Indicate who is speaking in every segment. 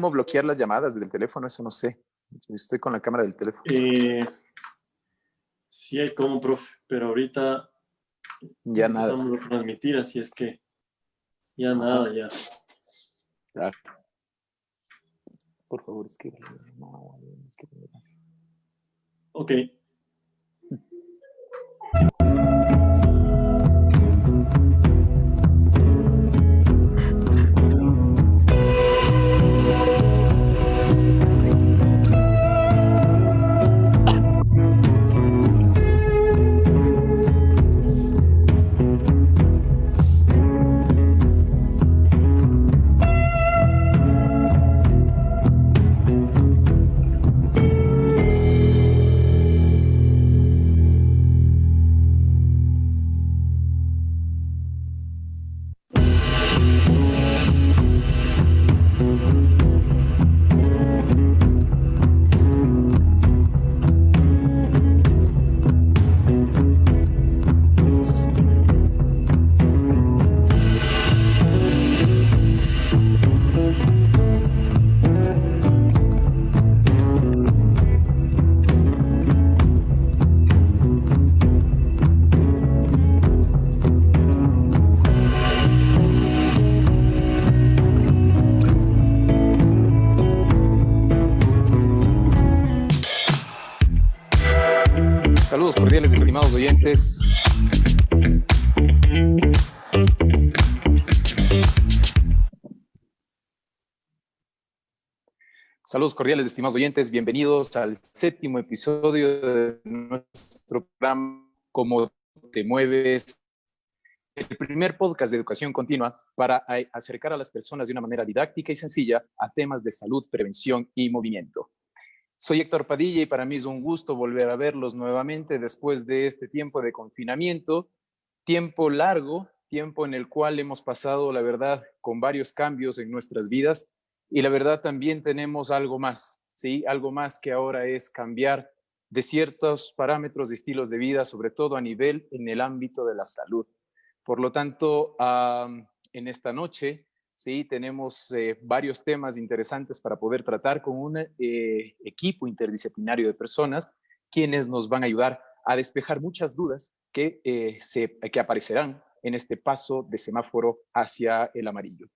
Speaker 1: cómo bloquear las llamadas desde el teléfono, eso no sé. Estoy con la cámara del teléfono.
Speaker 2: Sí hay como, profe, pero ahorita
Speaker 1: Ya nada.
Speaker 2: empezamos a transmitir, así es que ya nada, ya.
Speaker 1: Claro. Por favor, escríbelo.
Speaker 2: Ok.
Speaker 1: Saludos cordiales, estimados oyentes. Saludos cordiales, estimados oyentes. Bienvenidos al 7º episodio de nuestro programa Cómo te mueves, el primer podcast de educación continua para acercar a las personas de una manera didáctica y sencilla a temas de salud, prevención y movimiento. Soy Héctor Padilla y para mí es un gusto volver a verlos nuevamente después de este tiempo de confinamiento, tiempo largo, tiempo en el cual hemos pasado, la verdad, con varios cambios en nuestras vidas y la verdad también tenemos algo más, ¿sí? Algo más que ahora es cambiar de ciertos parámetros de estilos de vida, sobre todo a nivel en el ámbito de la salud. Por lo tanto, en esta noche, sí, tenemos varios temas interesantes para poder tratar con un equipo interdisciplinario de personas quienes nos van a ayudar a despejar muchas dudas que aparecerán en este paso de semáforo hacia el amarillo.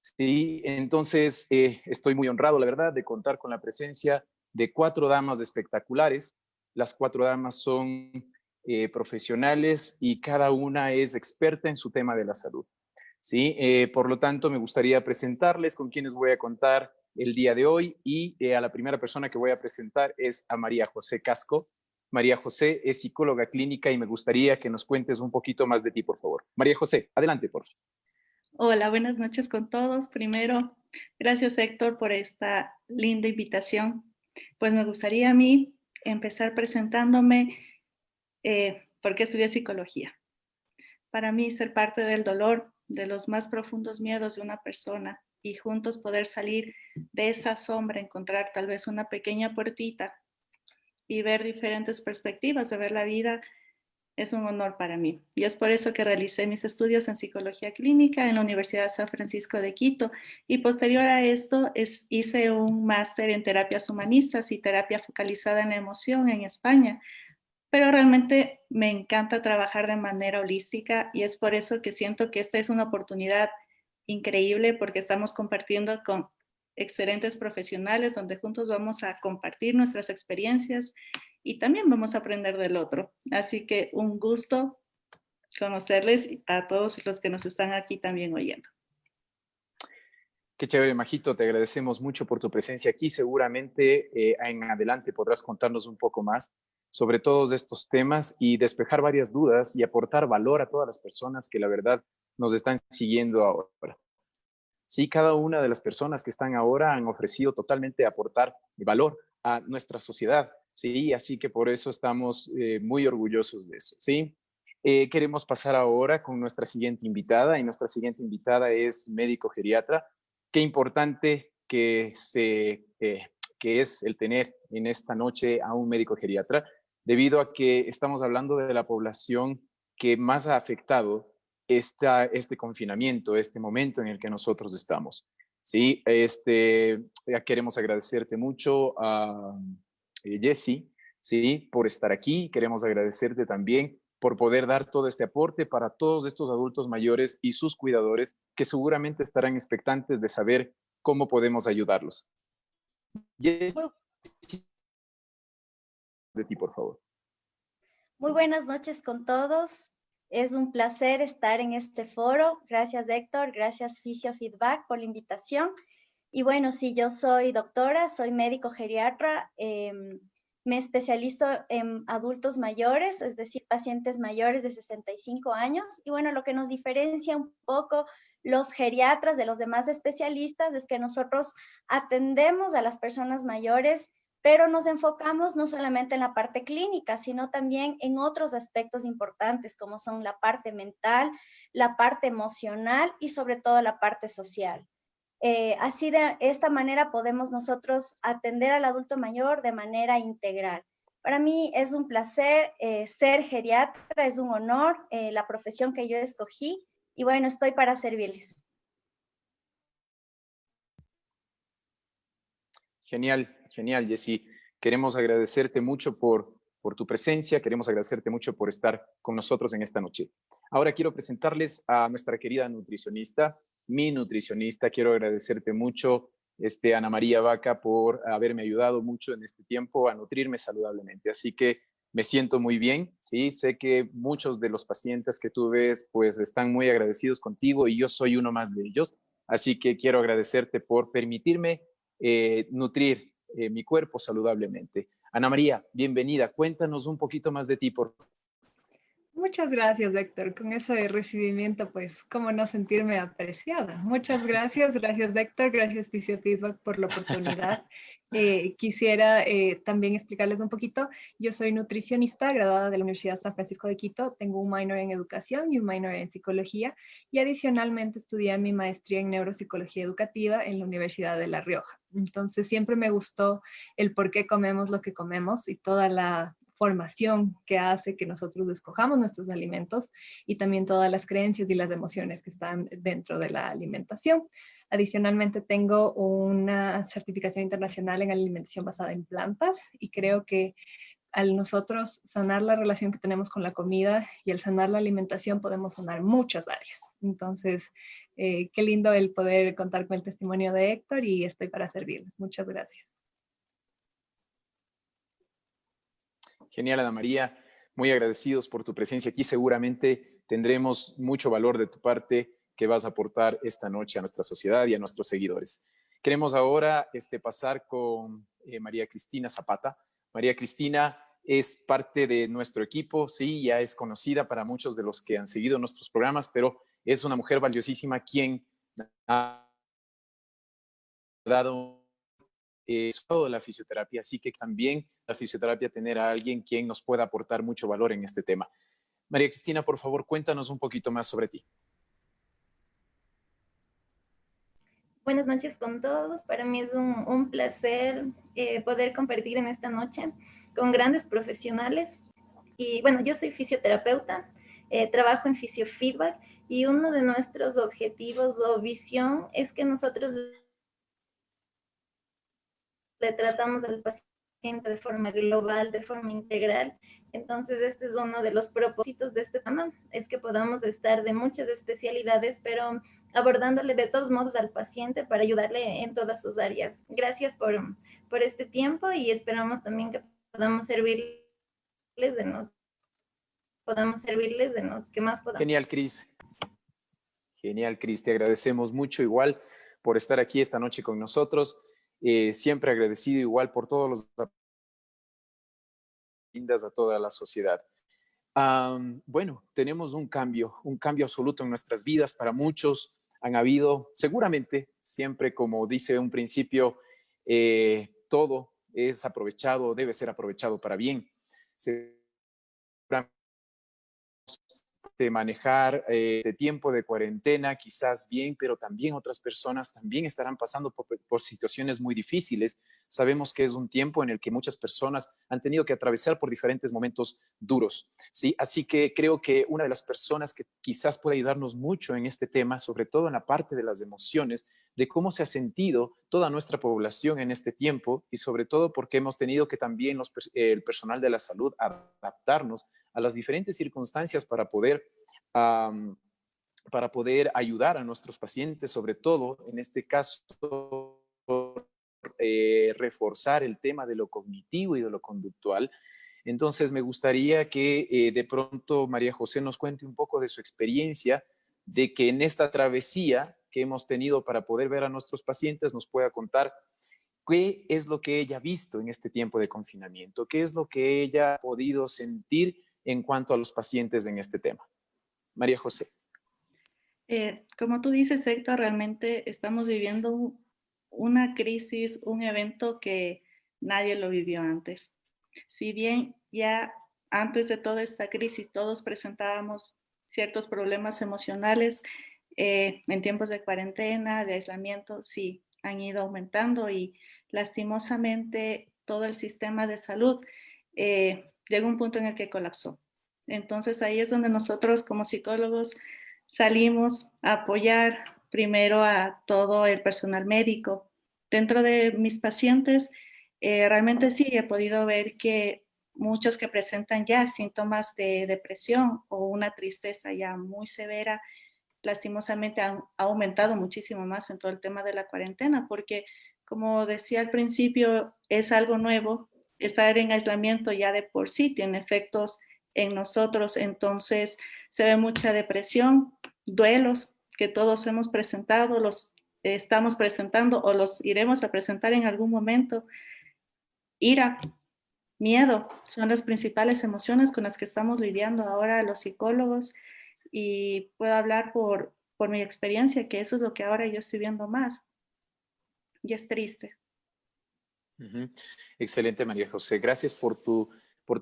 Speaker 1: Sí, entonces estoy muy honrado, la verdad, de contar con la presencia de 4 damas espectaculares. Las 4 damas son profesionales y cada una es experta en su tema de la salud. ¿Sí? Por lo tanto, me gustaría presentarles con quienes voy a contar el día de hoy y a la primera persona que voy a presentar es a María José Casco. María José es psicóloga clínica y me gustaría que nos cuentes un poquito más de ti, por favor. María José, adelante, por favor.
Speaker 3: Hola, buenas noches con todos. Primero, gracias Héctor por esta linda invitación. Pues me gustaría a mí empezar presentándome por qué estudié psicología. Para mí ser parte del dolor, de los más profundos miedos de una persona y juntos poder salir de esa sombra, encontrar tal vez una pequeña puertita y ver diferentes perspectivas de ver la vida, es un honor para mí. Y es por eso que realicé mis estudios en psicología clínica en la Universidad de San Francisco de Quito. Y posterior a esto hice un máster en terapias humanistas y terapia focalizada en la emoción en España. Pero realmente me encanta trabajar de manera holística y es por eso que siento que esta es una oportunidad increíble porque estamos compartiendo con excelentes profesionales donde juntos vamos a compartir nuestras experiencias y también vamos a aprender del otro. Así que un gusto conocerles a todos los que nos están aquí también oyendo.
Speaker 1: Qué chévere, Majito, te agradecemos mucho por tu presencia aquí. Seguramente en adelante podrás contarnos un poco más sobre todos estos temas y despejar varias dudas y aportar valor a todas las personas que la verdad nos están siguiendo ahora. Sí, cada una de las personas que están ahora han ofrecido totalmente aportar valor a nuestra sociedad, ¿sí? Así que por eso estamos muy orgullosos de eso, ¿sí? Queremos pasar ahora con nuestra siguiente invitada y nuestra siguiente invitada es médico geriatra. Qué importante que es el tener en esta noche a un médico geriatra, debido a que estamos hablando de la población que más ha afectado este confinamiento, este momento en el que nosotros estamos. Sí, ya queremos agradecerte mucho a Jessy, sí, por estar aquí. Queremos agradecerte también por poder dar todo este aporte para todos estos adultos mayores y sus cuidadores que seguramente estarán expectantes de saber cómo podemos ayudarlos. Jessy,
Speaker 4: Muy,
Speaker 1: de ti, por favor.
Speaker 4: muy buenas noches con todos. Es un placer estar en este foro. Gracias, Héctor. Gracias, Fisio Feedback, por la invitación. Y bueno, sí, yo soy doctora, soy médico geriatra. Me especializo en adultos mayores, es decir, pacientes mayores de 65 años. Y bueno, lo que nos diferencia un poco los geriatras de los demás especialistas es que nosotros atendemos a las personas mayores, pero nos enfocamos no solamente en la parte clínica, sino también en otros aspectos importantes, como son la parte mental, la parte emocional y sobre todo la parte social. Así de esta manera podemos nosotros atender al adulto mayor de manera integral. Para mí es un placer ser geriatra, es un honor la profesión que yo escogí y bueno, estoy para servirles.
Speaker 1: Genial, genial, Jessy. Queremos agradecerte mucho por tu presencia, queremos agradecerte mucho por estar con nosotros en esta noche. Ahora quiero presentarles a nuestra querida nutricionista, mi nutricionista. Quiero agradecerte mucho, Ana María Vaca, por haberme ayudado mucho en este tiempo a nutrirme saludablemente. Así que me siento muy bien, ¿sí? Sé que muchos de los pacientes que tú ves, pues están muy agradecidos contigo y yo soy uno más de ellos. Así que quiero agradecerte por permitirme nutrir mi cuerpo saludablemente. Ana María, bienvenida. Cuéntanos un poquito más de ti, por favor.
Speaker 5: Muchas gracias, Héctor. Con ese recibimiento, pues, cómo no sentirme apreciada. Muchas gracias, Héctor, gracias Fisiofeedback por la oportunidad. Quisiera también explicarles un poquito. Yo soy nutricionista graduada de la Universidad San Francisco de Quito. Tengo un minor en educación y un minor en psicología. Y adicionalmente estudié mi maestría en neuropsicología educativa en la Universidad de La Rioja. Entonces, siempre me gustó el por qué comemos lo que comemos y toda la formación que hace que nosotros escojamos nuestros alimentos y también todas las creencias y las emociones que están dentro de la alimentación. Adicionalmente, tengo una certificación internacional en alimentación basada en plantas y creo que al nosotros sanar la relación que tenemos con la comida y al sanar la alimentación podemos sanar muchas áreas. Entonces, qué lindo el poder contar con el testimonio de Héctor y estoy para servirles. Muchas gracias.
Speaker 1: Genial, Ana María. Muy agradecidos por tu presencia aquí. Seguramente tendremos mucho valor de tu parte que vas a aportar esta noche a nuestra sociedad y a nuestros seguidores. Queremos ahora pasar con María Cristina Zapata. María Cristina es parte de nuestro equipo, sí, ya es conocida para muchos de los que han seguido nuestros programas, pero es una mujer valiosísima quien ha dado todo de la fisioterapia, así que también la fisioterapia tener a alguien quien nos pueda aportar mucho valor en este tema. María Cristina, por favor, cuéntanos un poquito más sobre ti.
Speaker 6: Buenas noches con todos. Para mí es un placer poder compartir en esta noche con grandes profesionales. Y bueno, yo soy fisioterapeuta, trabajo en Fisiofeedback y uno de nuestros objetivos o visión es que nosotros le tratamos al paciente de forma global, de forma integral. Entonces, este es uno de los propósitos de este programa, es que podamos estar de muchas especialidades, pero abordándole de todos modos al paciente para ayudarle en todas sus áreas. Gracias por este tiempo y esperamos también que podamos servirles de lo que más podamos.
Speaker 1: Genial, Cris. Genial, Cris. Te agradecemos mucho igual por estar aquí esta noche con nosotros. Siempre agradecido igual por todos los lindas a toda la sociedad. Bueno, tenemos un cambio absoluto en nuestras vidas. Para muchos han habido, seguramente, siempre como dice un principio, todo es aprovechado, debe ser aprovechado para bien. De manejar este tiempo de cuarentena, quizás bien, pero también otras personas también estarán pasando por situaciones muy difíciles, sabemos que es un tiempo en el que muchas personas han tenido que atravesar por diferentes momentos duros, ¿sí? Así que creo que una de las personas que quizás puede ayudarnos mucho en este tema, sobre todo en la parte de las emociones, de cómo se ha sentido toda nuestra población en este tiempo y sobre todo porque hemos tenido que también el personal de la salud adaptarnos a las diferentes circunstancias para poder ayudar a nuestros pacientes, sobre todo en este caso, reforzar el tema de lo cognitivo y de lo conductual. Entonces, me gustaría que de pronto María José nos cuente un poco de su experiencia, de que en esta travesía que hemos tenido para poder ver a nuestros pacientes nos pueda contar qué es lo que ella ha visto en este tiempo de confinamiento, qué es lo que ella ha podido sentir en cuanto a los pacientes en este tema. María José.
Speaker 3: Como tú dices, Héctor, realmente estamos viviendo una crisis, un evento que nadie lo vivió antes. Si bien ya antes de toda esta crisis todos presentábamos ciertos problemas emocionales, en tiempos de cuarentena, de aislamiento, sí, han ido aumentando y lastimosamente todo el sistema de salud llegó a un punto en el que colapsó. Entonces ahí es donde nosotros como psicólogos salimos a apoyar primero a todo el personal médico. Dentro de mis pacientes, realmente sí he podido ver que muchos que presentan ya síntomas de depresión o una tristeza ya muy severa, lastimosamente ha aumentado muchísimo más en todo el tema de la cuarentena, porque como decía al principio, es algo nuevo, estar en aislamiento ya de por sí tiene efectos en nosotros, entonces se ve mucha depresión, duelos que todos hemos presentado, los estamos presentando o los iremos a presentar en algún momento, ira, miedo, son las principales emociones con las que estamos lidiando ahora los psicólogos y puedo hablar por mi experiencia, que eso es lo que ahora yo estoy viendo más y es triste.
Speaker 1: Excelente, María José. Gracias por tu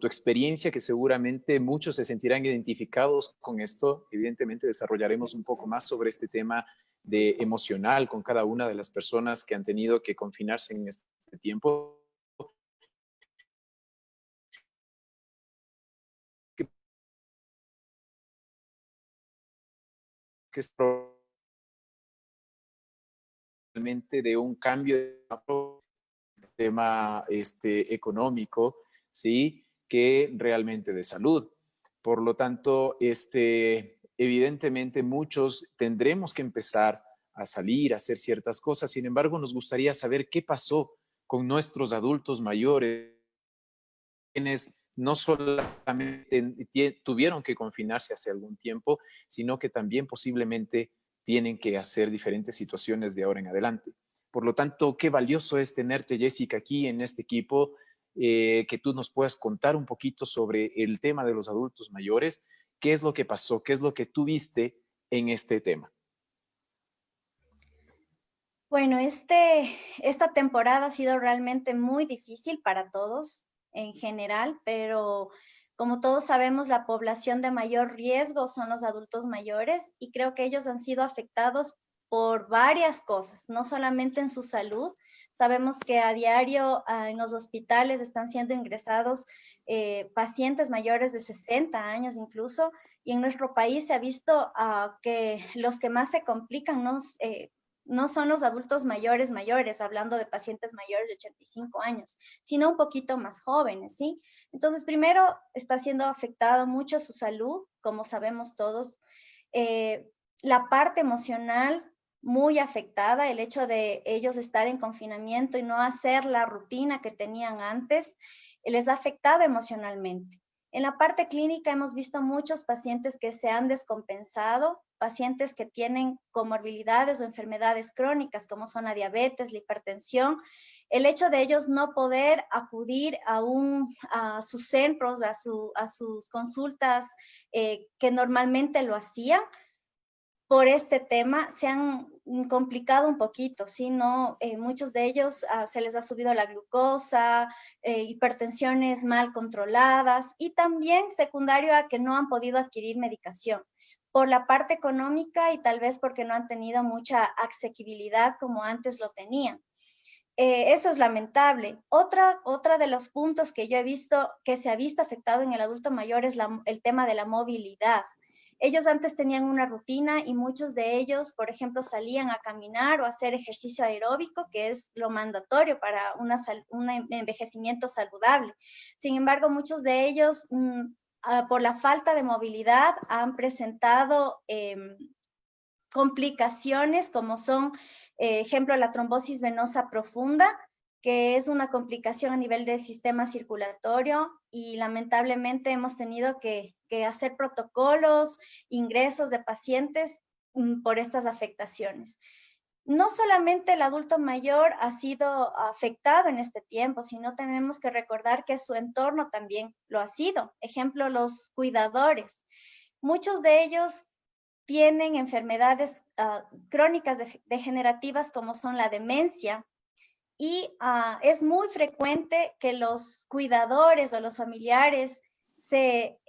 Speaker 1: experiencia, que seguramente muchos se sentirán identificados con esto. Evidentemente desarrollaremos un poco más sobre este tema de emocional con cada una de las personas que han tenido que confinarse en este tiempo. Que es realmente de un cambio de tema económico, ¿sí? Que realmente de salud. Por lo tanto, evidentemente muchos tendremos que empezar a salir, a hacer ciertas cosas. Sin embargo, nos gustaría saber qué pasó con nuestros adultos mayores, quienes no solamente tuvieron que confinarse hace algún tiempo, sino que también posiblemente tienen que hacer diferentes situaciones de ahora en adelante. Por lo tanto, qué valioso es tenerte, Jessica, aquí en este equipo, que tú nos puedas contar un poquito sobre el tema de los adultos mayores, qué es lo que pasó, qué es lo que tú viste en este tema.
Speaker 4: Bueno, esta temporada ha sido realmente muy difícil para todos en general, pero como todos sabemos, la población de mayor riesgo son los adultos mayores y creo que ellos han sido afectados por varias cosas, no solamente en su salud. Sabemos que a diario en los hospitales están siendo ingresados pacientes mayores de 60 años incluso, y en nuestro país se ha visto que los que más se complican no son los adultos mayores, hablando de pacientes mayores de 85 años, sino un poquito más jóvenes, ¿sí? Entonces, primero, está siendo afectada mucho su salud, como sabemos todos. La parte emocional, muy afectada, el hecho de ellos estar en confinamiento y no hacer la rutina que tenían antes, les ha afectado emocionalmente. En la parte clínica hemos visto muchos pacientes que se han descompensado, pacientes que tienen comorbilidades o enfermedades crónicas como son la diabetes, la hipertensión. El hecho de ellos no poder acudir a sus centros, a sus consultas que normalmente lo hacían, por este tema se han complicado un poquito, ¿sí? ¿No? Muchos de ellos se les ha subido la glucosa, hipertensiones mal controladas y también secundario a que no han podido adquirir medicación por la parte económica y tal vez porque no han tenido mucha asequibilidad como antes lo tenían. eso es lamentable. Otra de los puntos que yo he visto que se ha visto afectado en el adulto mayor es el tema de la movilidad. Ellos antes tenían una rutina y muchos de ellos, por ejemplo, salían a caminar o a hacer ejercicio aeróbico, que es lo mandatorio para un envejecimiento saludable. Sin embargo, muchos de ellos, por la falta de movilidad, han presentado complicaciones como son, ejemplo, la trombosis venosa profunda, que es una complicación a nivel del sistema circulatorio y lamentablemente hemos tenido que hacer protocolos, ingresos de pacientes por estas afectaciones. No solamente el adulto mayor ha sido afectado en este tiempo, sino tenemos que recordar que su entorno también lo ha sido. Ejemplo, los cuidadores. Muchos de ellos tienen enfermedades crónicas degenerativas como son la demencia, y es muy frecuente que los cuidadores o los familiares se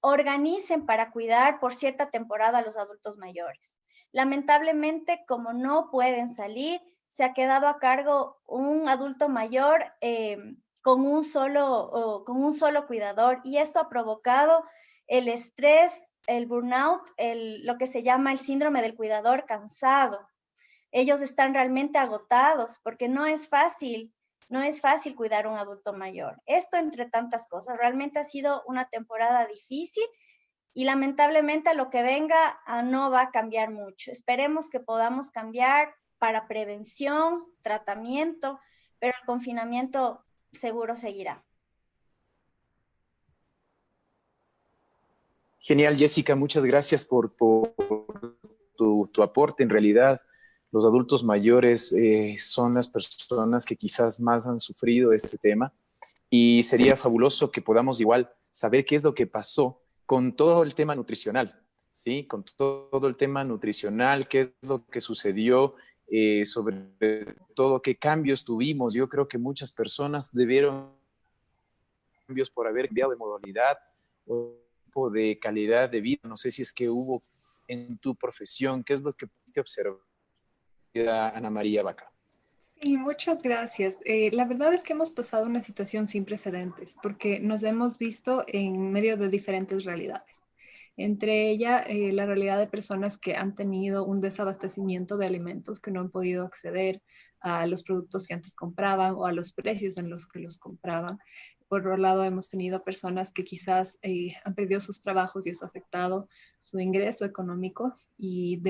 Speaker 4: organicen para cuidar por cierta temporada a los adultos mayores. Lamentablemente, como no pueden salir, se ha quedado a cargo un adulto mayor con un solo cuidador, y esto ha provocado el estrés, el burnout, lo que se llama el síndrome del cuidador cansado. Ellos están realmente agotados porque no es fácil cuidar a un adulto mayor. Esto entre tantas cosas, realmente ha sido una temporada difícil y lamentablemente a lo que venga no va a cambiar mucho. Esperemos que podamos cambiar para prevención, tratamiento, pero el confinamiento seguro seguirá.
Speaker 1: Genial, Jessica, muchas gracias por tu aporte. En realidad, los adultos mayores son las personas que quizás más han sufrido este tema y sería fabuloso que podamos igual saber qué es lo que pasó con todo el tema nutricional, ¿sí? Con todo el tema nutricional, qué es lo que sucedió, sobre todo qué cambios tuvimos. Yo creo que muchas personas debieron cambios por haber cambiado de modalidad o de calidad de vida. No sé si es que hubo en tu profesión, ¿qué es lo que pudiste observar, Ana María Vaca?
Speaker 5: Sí, muchas gracias. La verdad es que hemos pasado una situación sin precedentes porque nos hemos visto en medio de diferentes realidades. Entre ellas, la realidad de personas que han tenido un desabastecimiento de alimentos, que no han podido acceder a los productos que antes compraban o a los precios en los que los compraban. Por otro lado, hemos tenido personas que quizás han perdido sus trabajos y eso ha afectado su ingreso económico y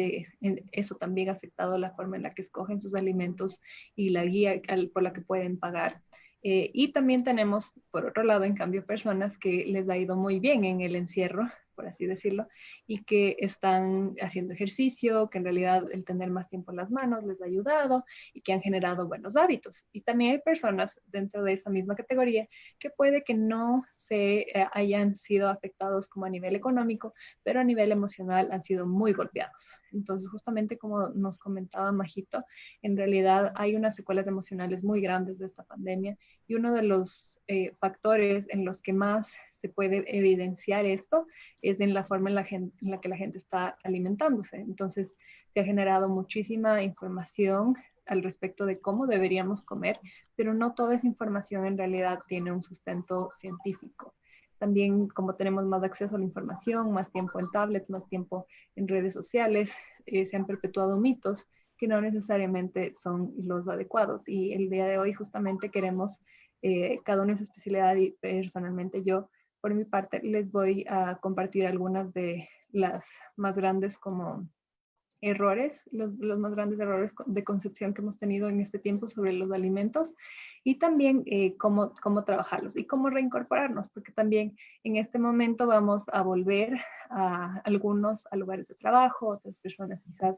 Speaker 5: eso también ha afectado la forma en la que escogen sus alimentos y la guía por la que pueden pagar. Y también tenemos, por otro lado, en cambio, personas que les ha ido muy bien en el encierro, por así decirlo, y que están haciendo ejercicio, que en realidad el tener más tiempo en las manos les ha ayudado y que han generado buenos hábitos. Y también hay personas dentro de esa misma categoría que puede que no se hayan sido afectados como a nivel económico, pero a nivel emocional han sido muy golpeados. Entonces, justamente como nos comentaba Majito, en realidad hay unas secuelas emocionales muy grandes de esta pandemia y uno de los factores en los que más se puede evidenciar esto es en la forma en la que la gente está alimentándose. Entonces, se ha generado muchísima información al respecto de cómo deberíamos comer, pero no toda esa información en realidad tiene un sustento científico. También, como tenemos más acceso a la información, más tiempo en tablets, más tiempo en redes sociales, se han perpetuado mitos que no necesariamente son los adecuados. Y el día de hoy justamente queremos, cada uno en su especialidad y personalmente yo, por mi parte, les voy a compartir algunas de las más grandes como errores, los más grandes errores de concepción que hemos tenido en este tiempo sobre los alimentos y también cómo trabajarlos y cómo reincorporarnos, porque también en este momento vamos a volver a algunos a lugares de trabajo, otras personas quizás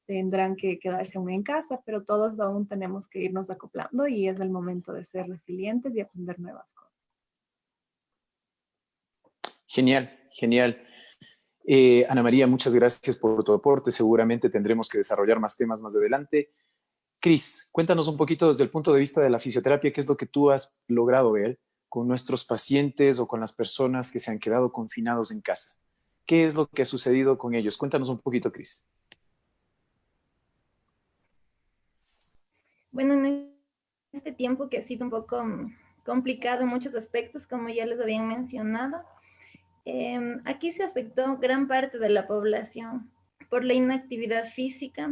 Speaker 5: tendrán que quedarse aún en casa, pero todos aún tenemos que irnos acoplando y es el momento de ser resilientes y aprender nuevas cosas.
Speaker 1: Genial, genial. Ana María, muchas gracias por tu aporte. Seguramente tendremos que desarrollar más temas más adelante. Cris, cuéntanos un poquito desde el punto de vista de la fisioterapia, qué es lo que tú has logrado ver con nuestros pacientes o con las personas que se han quedado confinados en casa. ¿Qué es lo que ha sucedido con ellos? Cuéntanos un poquito, Cris.
Speaker 6: Bueno, en este tiempo que ha sido un poco complicado en muchos aspectos, como ya les habían mencionado, aquí se afectó gran parte de la población por la inactividad física,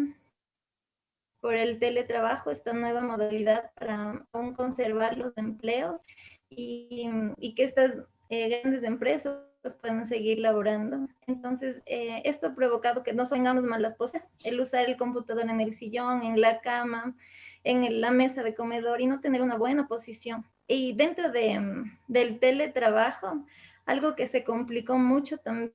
Speaker 6: por el teletrabajo, esta nueva modalidad para aún conservar los empleos y que estas grandes empresas puedan seguir laborando. Entonces, esto ha provocado que no tengamos malas poses, el usar el computador en el sillón, en la cama, en la mesa de comedor y no tener una buena posición. Y dentro del teletrabajo, algo que se complicó mucho también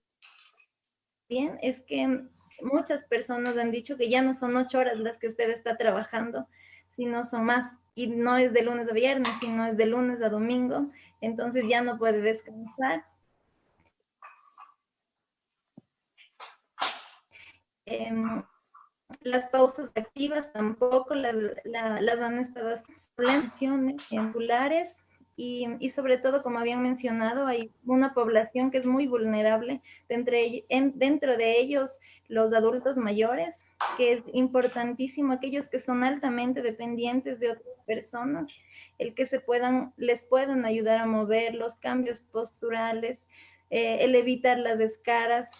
Speaker 6: es que muchas personas han dicho que ya no son 8 horas las que usted está trabajando, sino son más. Y no es de lunes a viernes, sino es de lunes a domingo. Entonces ya no puede descansar. Las pausas activas tampoco las han estado haciendo angulares y sobre todo, como habían mencionado, hay una población que es muy vulnerable, dentro de ellos los adultos mayores, que es importantísimo, aquellos que son altamente dependientes de otras personas, el que les puedan ayudar a mover los cambios posturales, el evitar las descaras.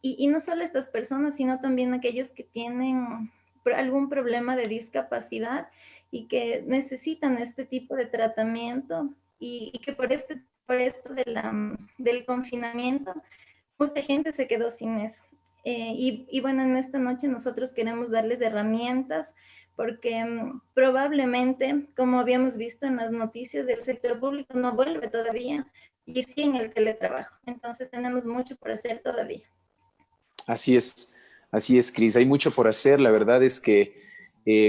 Speaker 6: Y no solo estas personas, sino también aquellos que tienen algún problema de discapacidad y que necesitan este tipo de tratamiento y que por esto del confinamiento, mucha gente se quedó sin eso. Y bueno, en esta noche nosotros queremos darles herramientas porque probablemente, como habíamos visto en las noticias, del sector público no vuelve todavía y sí en el teletrabajo. Entonces tenemos mucho por hacer todavía.
Speaker 1: Así es, Cris. Hay mucho por hacer. La verdad es que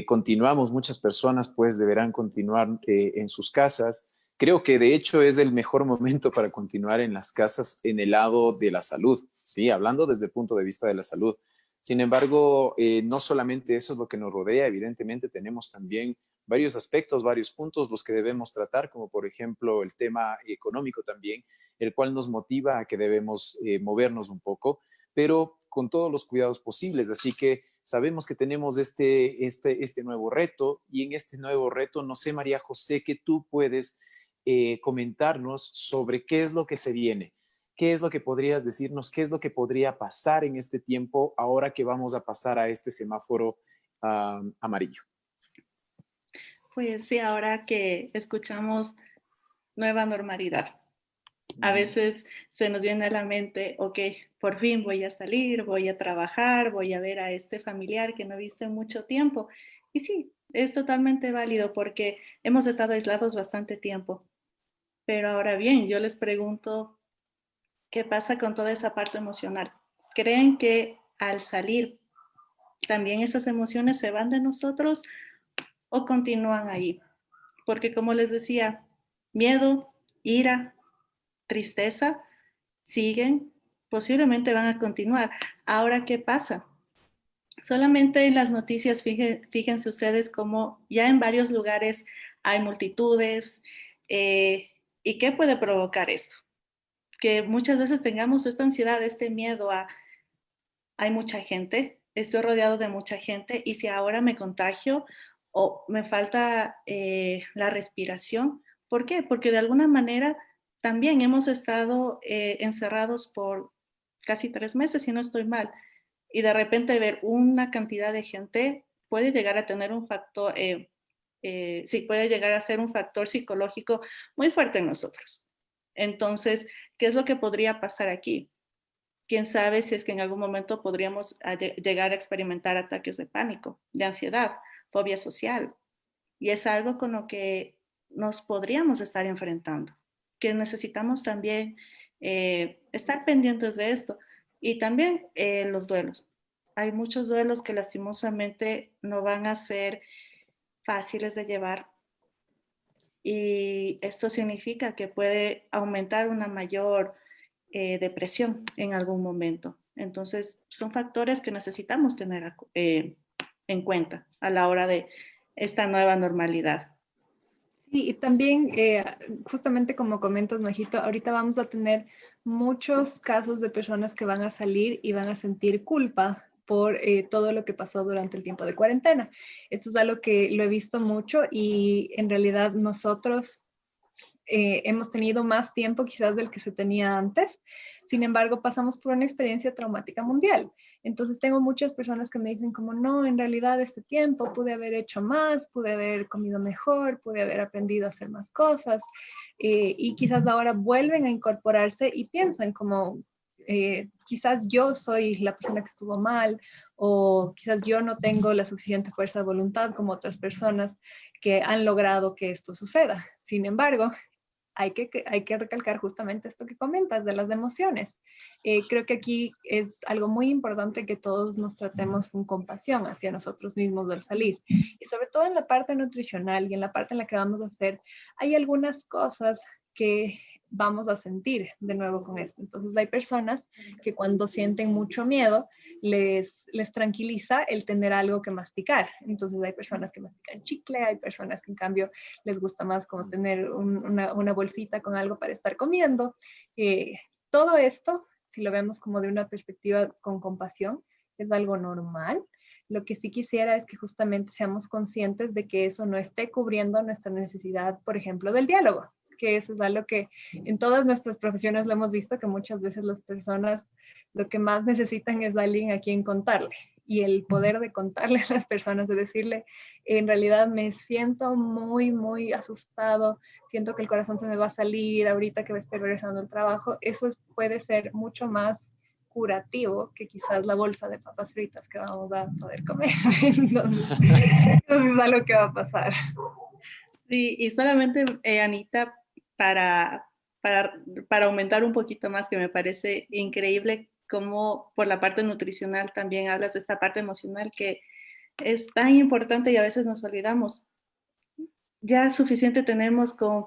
Speaker 1: continuamos, muchas personas pues deberán continuar en sus casas. Creo que de hecho es el mejor momento para continuar en las casas en el lado de la salud, ¿sí? Hablando desde el punto de vista de la salud. Sin embargo, no solamente eso es lo que nos rodea, evidentemente tenemos también varios aspectos, varios puntos los que debemos tratar, como por ejemplo el tema económico también, el cual nos motiva a que debemos movernos un poco, pero con todos los cuidados posibles. Así que sabemos que tenemos este nuevo reto y en este nuevo reto, no sé, María José, que tú puedes comentarnos sobre qué es lo que se viene, qué es lo que podrías decirnos, qué es lo que podría pasar en este tiempo ahora que vamos a pasar a este semáforo amarillo.
Speaker 3: Pues sí, ahora que escuchamos nueva normalidad. A veces se nos viene a la mente, ok, por fin voy a salir, voy a trabajar, voy a ver a este familiar que no he visto en mucho tiempo. Y sí, es totalmente válido porque hemos estado aislados bastante tiempo. Pero ahora bien, yo les pregunto, ¿qué pasa con toda esa parte emocional? ¿Creen que al salir también esas emociones se van de nosotros o continúan ahí? Porque como les decía, miedo, ira, tristeza, siguen, posiblemente van a continuar. Ahora, ¿qué pasa? Solamente en las noticias, fíjense ustedes cómo ya en varios lugares hay multitudes. ¿Y qué puede provocar esto? Que muchas veces tengamos esta ansiedad, este miedo a, hay mucha gente, estoy rodeado de mucha gente y si ahora me contagio o me falta la respiración, ¿por qué? Porque de alguna manera también hemos estado encerrados por casi 3 meses, si no estoy mal, y de repente ver una cantidad de gente puede llegar a tener un factor, sí, puede llegar a ser un factor psicológico muy fuerte en nosotros. Entonces, ¿qué es lo que podría pasar aquí? Quién sabe si es que en algún momento podríamos llegar a experimentar ataques de pánico, de ansiedad, fobia social. Y es algo con lo que nos podríamos estar enfrentando, que necesitamos también estar pendientes de esto. Y también los duelos. Hay muchos duelos que lastimosamente no van a ser fáciles de llevar. Y esto significa que puede aumentar una mayor depresión en algún momento. Entonces, son factores que necesitamos tener en cuenta a la hora de esta nueva normalidad.
Speaker 5: Sí, y también, justamente como comentas, Majito, ahorita vamos a tener muchos casos de personas que van a salir y van a sentir culpa por todo lo que pasó durante el tiempo de cuarentena. Esto es algo que lo he visto mucho y en realidad nosotros hemos tenido más tiempo quizás del que se tenía antes. Sin embargo, pasamos por una experiencia traumática mundial. Entonces tengo muchas personas que me dicen como, no, en realidad este tiempo pude haber hecho más, pude haber comido mejor, pude haber aprendido a hacer más cosas. Y quizás ahora vuelven a incorporarse y piensan como, quizás yo soy la persona que estuvo mal, o quizás yo no tengo la suficiente fuerza de voluntad como otras personas que han logrado que esto suceda. Sin embargo, hay que recalcar justamente esto que comentas de las emociones. Creo que aquí es algo muy importante que todos nos tratemos con compasión hacia nosotros mismos al salir. Y sobre todo en la parte nutricional y en la parte en la que vamos a hacer, hay algunas cosas que vamos a sentir de nuevo con esto. Entonces hay personas que cuando sienten mucho miedo, les tranquiliza el tener algo que masticar. Entonces hay personas que mastican chicle, hay personas que en cambio les gusta más como tener una bolsita con algo para estar comiendo. Todo esto, si lo vemos como de una perspectiva con compasión, es algo normal. Lo que sí quisiera es que justamente seamos conscientes de que eso no esté cubriendo nuestra necesidad, por ejemplo, del diálogo, que eso es algo que en todas nuestras profesiones lo hemos visto, que muchas veces las personas lo que más necesitan es alguien a quien contarle. Y el poder de contarle a las personas, de decirle, en realidad me siento muy, muy asustado, siento que el corazón se me va a salir ahorita que estoy regresando al trabajo, eso puede ser mucho más curativo que quizás la bolsa de papas fritas que vamos a poder comer. Entonces es algo que va a pasar.
Speaker 3: Sí, y solamente, Anita, para, para aumentar un poquito más, que me parece increíble cómo por la parte nutricional también hablas de esta parte emocional que es tan importante y a veces nos olvidamos. Ya suficiente tenemos con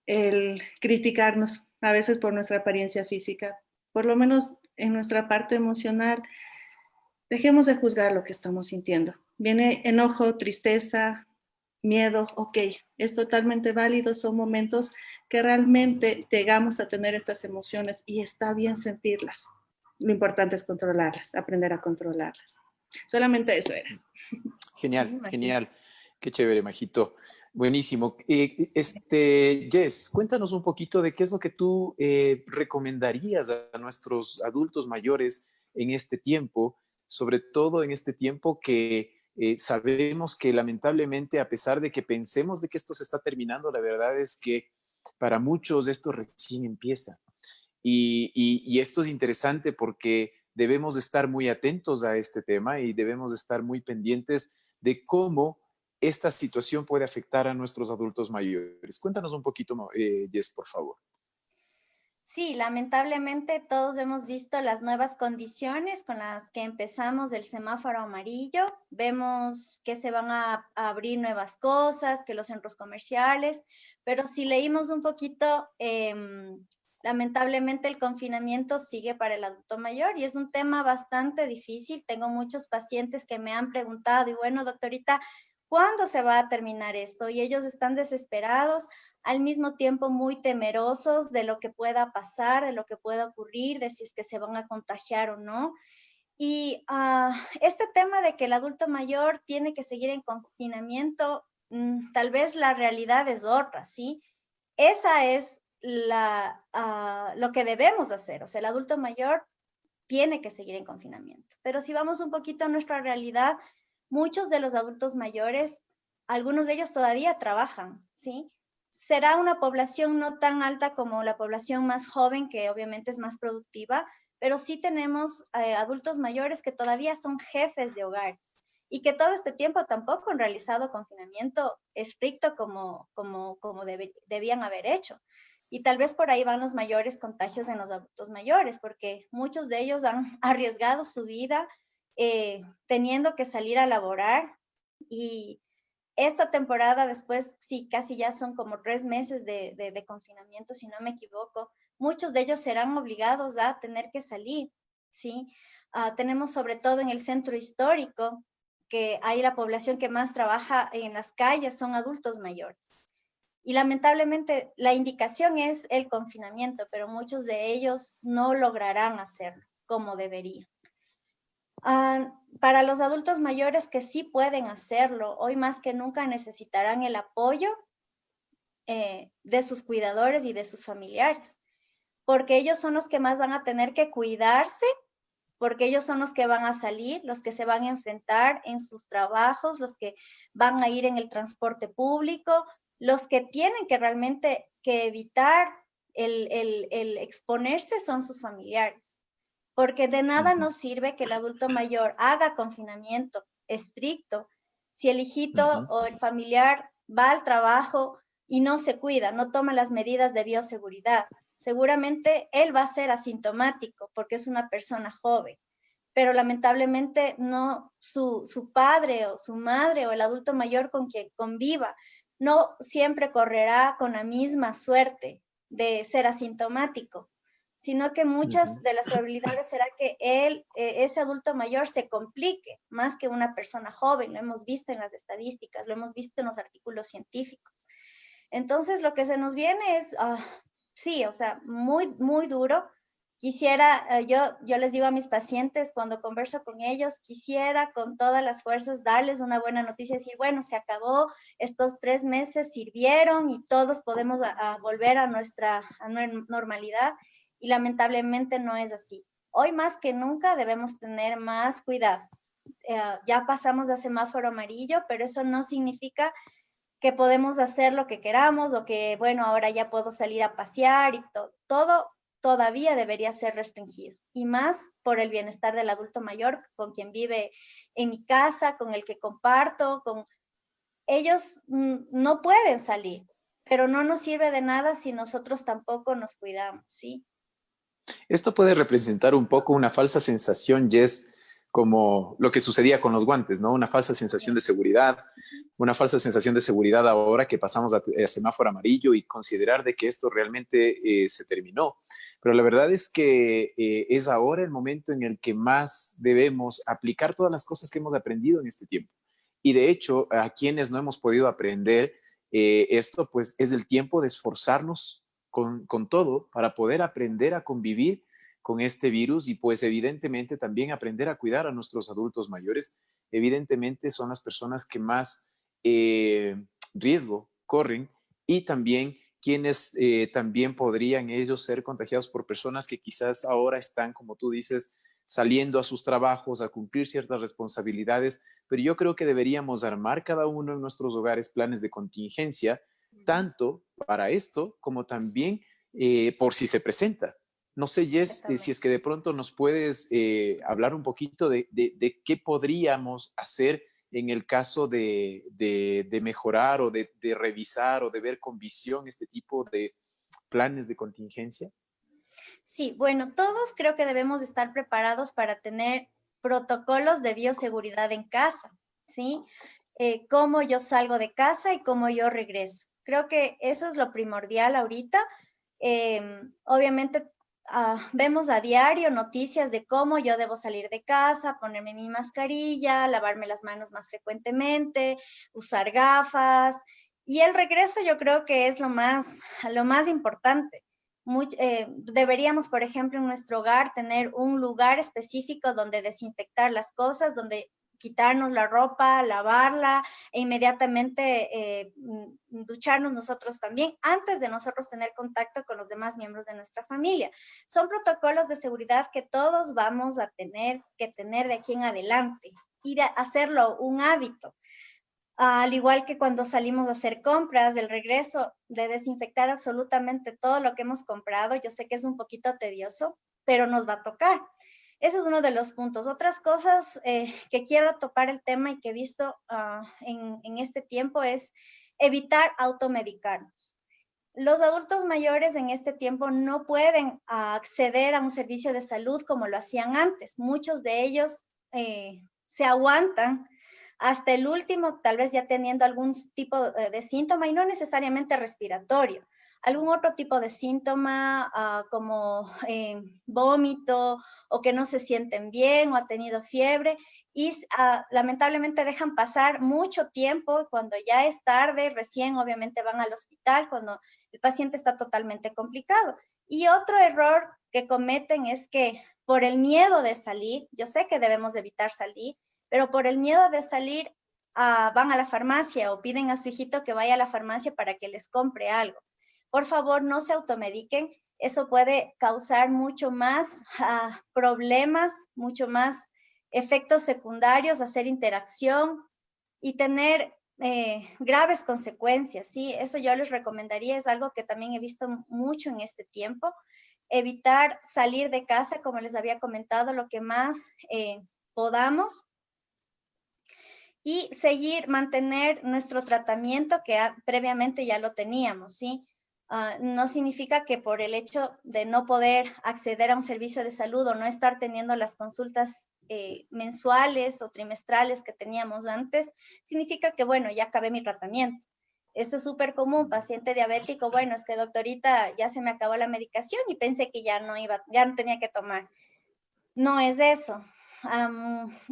Speaker 3: el criticarnos a veces por nuestra apariencia física. Por lo menos en nuestra parte emocional, dejemos de juzgar lo que estamos sintiendo. Viene enojo, tristeza, miedo, ok, es totalmente válido, son momentos que realmente llegamos a tener estas emociones y está bien sentirlas. Lo importante es controlarlas, aprender a controlarlas. Solamente eso era.
Speaker 1: Genial, genial. Qué chévere, Majito. Buenísimo. Jess, cuéntanos un poquito de qué es lo que tú recomendarías a nuestros adultos mayores en este tiempo, sobre todo en este tiempo que sabemos que lamentablemente, a pesar de que pensemos de que esto se está terminando, la verdad es que para muchos esto recién empieza. Y esto es interesante porque debemos de estar muy atentos a este tema y debemos de estar muy pendientes de cómo esta situación puede afectar a nuestros adultos mayores. Cuéntanos un poquito, Jess, por favor.
Speaker 4: Sí, lamentablemente todos hemos visto las nuevas condiciones con las que empezamos el semáforo amarillo. Vemos que se van a abrir nuevas cosas, que los centros comerciales, pero si leímos un poquito, lamentablemente el confinamiento sigue para el adulto mayor y es un tema bastante difícil. Tengo muchos pacientes que me han preguntado, y bueno, doctorita, ¿cuándo se va a terminar esto? Y ellos están desesperados, al mismo tiempo muy temerosos de lo que pueda pasar, de lo que pueda ocurrir, de si es que se van a contagiar o no. Y este tema de que el adulto mayor tiene que seguir en confinamiento, tal vez la realidad es otra, ¿sí? Esa es lo que debemos hacer. O sea, el adulto mayor tiene que seguir en confinamiento. Pero si vamos un poquito a nuestra realidad, muchos de los adultos mayores, algunos de ellos todavía trabajan, ¿sí? Será una población no tan alta como la población más joven, que obviamente es más productiva, pero sí tenemos adultos mayores que todavía son jefes de hogares y que todo este tiempo tampoco han realizado confinamiento estricto como debían haber hecho. Y tal vez por ahí van los mayores contagios en los adultos mayores, porque muchos de ellos han arriesgado su vida teniendo que salir a laborar, y esta temporada después, sí, casi ya son como 3 meses de confinamiento, si no me equivoco, muchos de ellos serán obligados a tener que salir, ¿sí? Tenemos sobre todo en el centro histórico, que hay la población que más trabaja en las calles, son adultos mayores. Y lamentablemente la indicación es el confinamiento, pero muchos de ellos no lograrán hacerlo como deberían. Para los adultos mayores que sí pueden hacerlo, hoy más que nunca necesitarán el apoyo de sus cuidadores y de sus familiares, porque ellos son los que más van a tener que cuidarse, porque ellos son los que van a salir, los que se van a enfrentar en sus trabajos, los que van a ir en el transporte público, los que tienen que realmente que evitar el exponerse son sus familiares. Porque de nada nos sirve que el adulto mayor haga confinamiento estricto si el hijito o el familiar va al trabajo y no se cuida, no toma las medidas de bioseguridad. Seguramente él va a ser asintomático porque es una persona joven, pero lamentablemente no su padre o su madre o el adulto mayor con quien conviva no siempre correrá con la misma suerte de ser asintomático, sino que muchas de las probabilidades será que ese adulto mayor se complique más que una persona joven. Lo hemos visto en las estadísticas, lo hemos visto en los artículos científicos. Entonces, lo que se nos viene es, sí, o sea, muy, muy duro. Quisiera, yo les digo a mis pacientes cuando converso con ellos, quisiera con todas las fuerzas darles una buena noticia, decir, bueno, se acabó, estos 3 meses sirvieron y todos podemos volver a nuestra normalidad. Y lamentablemente no es así. Hoy más que nunca debemos tener más cuidado. Ya pasamos a semáforo amarillo, pero eso no significa que podemos hacer lo que queramos o que, bueno, ahora ya puedo salir a pasear y todo todavía debería ser restringido. Y más por el bienestar del adulto mayor con quien vive en mi casa, con el que comparto, ellos no pueden salir, pero no nos sirve de nada si nosotros tampoco nos cuidamos, ¿sí?
Speaker 1: Esto puede representar un poco una falsa sensación, Jess, como lo que sucedía con los guantes, ¿no? Una falsa sensación de seguridad, una falsa sensación de seguridad ahora que pasamos a semáforo amarillo y considerar de que esto realmente se terminó. Pero la verdad es que es ahora el momento en el que más debemos aplicar todas las cosas que hemos aprendido en este tiempo. Y de hecho, a quienes no hemos podido aprender esto, pues es el tiempo de esforzarnos con todo para poder aprender a convivir con este virus y pues evidentemente también aprender a cuidar a nuestros adultos mayores. Evidentemente son las personas que más riesgo corren y también quienes también podrían ellos ser contagiados por personas que quizás ahora están, como tú dices, saliendo a sus trabajos, a cumplir ciertas responsabilidades, pero yo creo que deberíamos armar cada uno en nuestros hogares planes de contingencia tanto para esto como también por si se presenta. No sé, Jess, si es que de pronto nos puedes hablar un poquito de qué podríamos hacer en el caso de mejorar o de revisar o de ver con visión este tipo de planes de contingencia.
Speaker 4: Sí, bueno, todos creo que debemos estar preparados para tener protocolos de bioseguridad en casa, ¿sí? Cómo yo salgo de casa y cómo yo regreso. Creo que eso es lo primordial ahorita. Obviamente vemos a diario noticias de cómo yo debo salir de casa, ponerme mi mascarilla, lavarme las manos más frecuentemente, usar gafas. Y el regreso yo creo que es lo más importante. Deberíamos, por ejemplo, en nuestro hogar tener un lugar específico donde desinfectar las cosas, donde quitarnos la ropa, lavarla e inmediatamente ducharnos nosotros también antes de nosotros tener contacto con los demás miembros de nuestra familia. Son protocolos de seguridad que todos vamos a tener que tener de aquí en adelante y de hacerlo un hábito. Al igual que cuando salimos a hacer compras, el regreso de desinfectar absolutamente todo lo que hemos comprado. Yo sé que es un poquito tedioso, pero nos va a tocar. Ese es uno de los puntos. Otras cosas que quiero topar el tema y que he visto en este tiempo es evitar automedicarnos. Los adultos mayores en este tiempo no pueden acceder a un servicio de salud como lo hacían antes. Muchos de ellos se aguantan hasta el último, tal vez ya teniendo algún tipo de síntoma y no necesariamente respiratorio, algún otro tipo de síntoma como vómito o que no se sienten bien o ha tenido fiebre y lamentablemente dejan pasar mucho tiempo. Cuando ya es tarde, recién obviamente van al hospital cuando el paciente está totalmente complicado. Y otro error que cometen es que por el miedo de salir, yo sé que debemos evitar salir, pero por el miedo de salir van a la farmacia o piden a su hijito que vaya a la farmacia para que les compre algo. Por favor, no se automediquen. Eso puede causar mucho más problemas, mucho más efectos secundarios, hacer interacción y tener graves consecuencias, ¿sí? Eso yo les recomendaría, es algo que también he visto mucho en este tiempo. Evitar salir de casa, como les había comentado, lo que más podamos. Y mantener nuestro tratamiento que previamente ya lo teníamos, ¿sí? No significa que por el hecho de no poder acceder a un servicio de salud o no estar teniendo las consultas mensuales o trimestrales que teníamos antes, significa que, bueno, ya acabé mi tratamiento. Esto es súper común, paciente diabético, bueno, es que doctorita, ya se me acabó la medicación y pensé que ya no tenía que tomar. No es eso.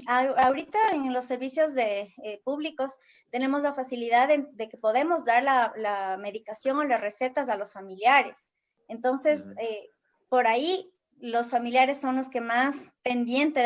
Speaker 4: Ahorita en los servicios públicos tenemos la facilidad de que podemos dar la medicación o las recetas a los familiares. Entonces, por ahí los familiares son los que más pendientes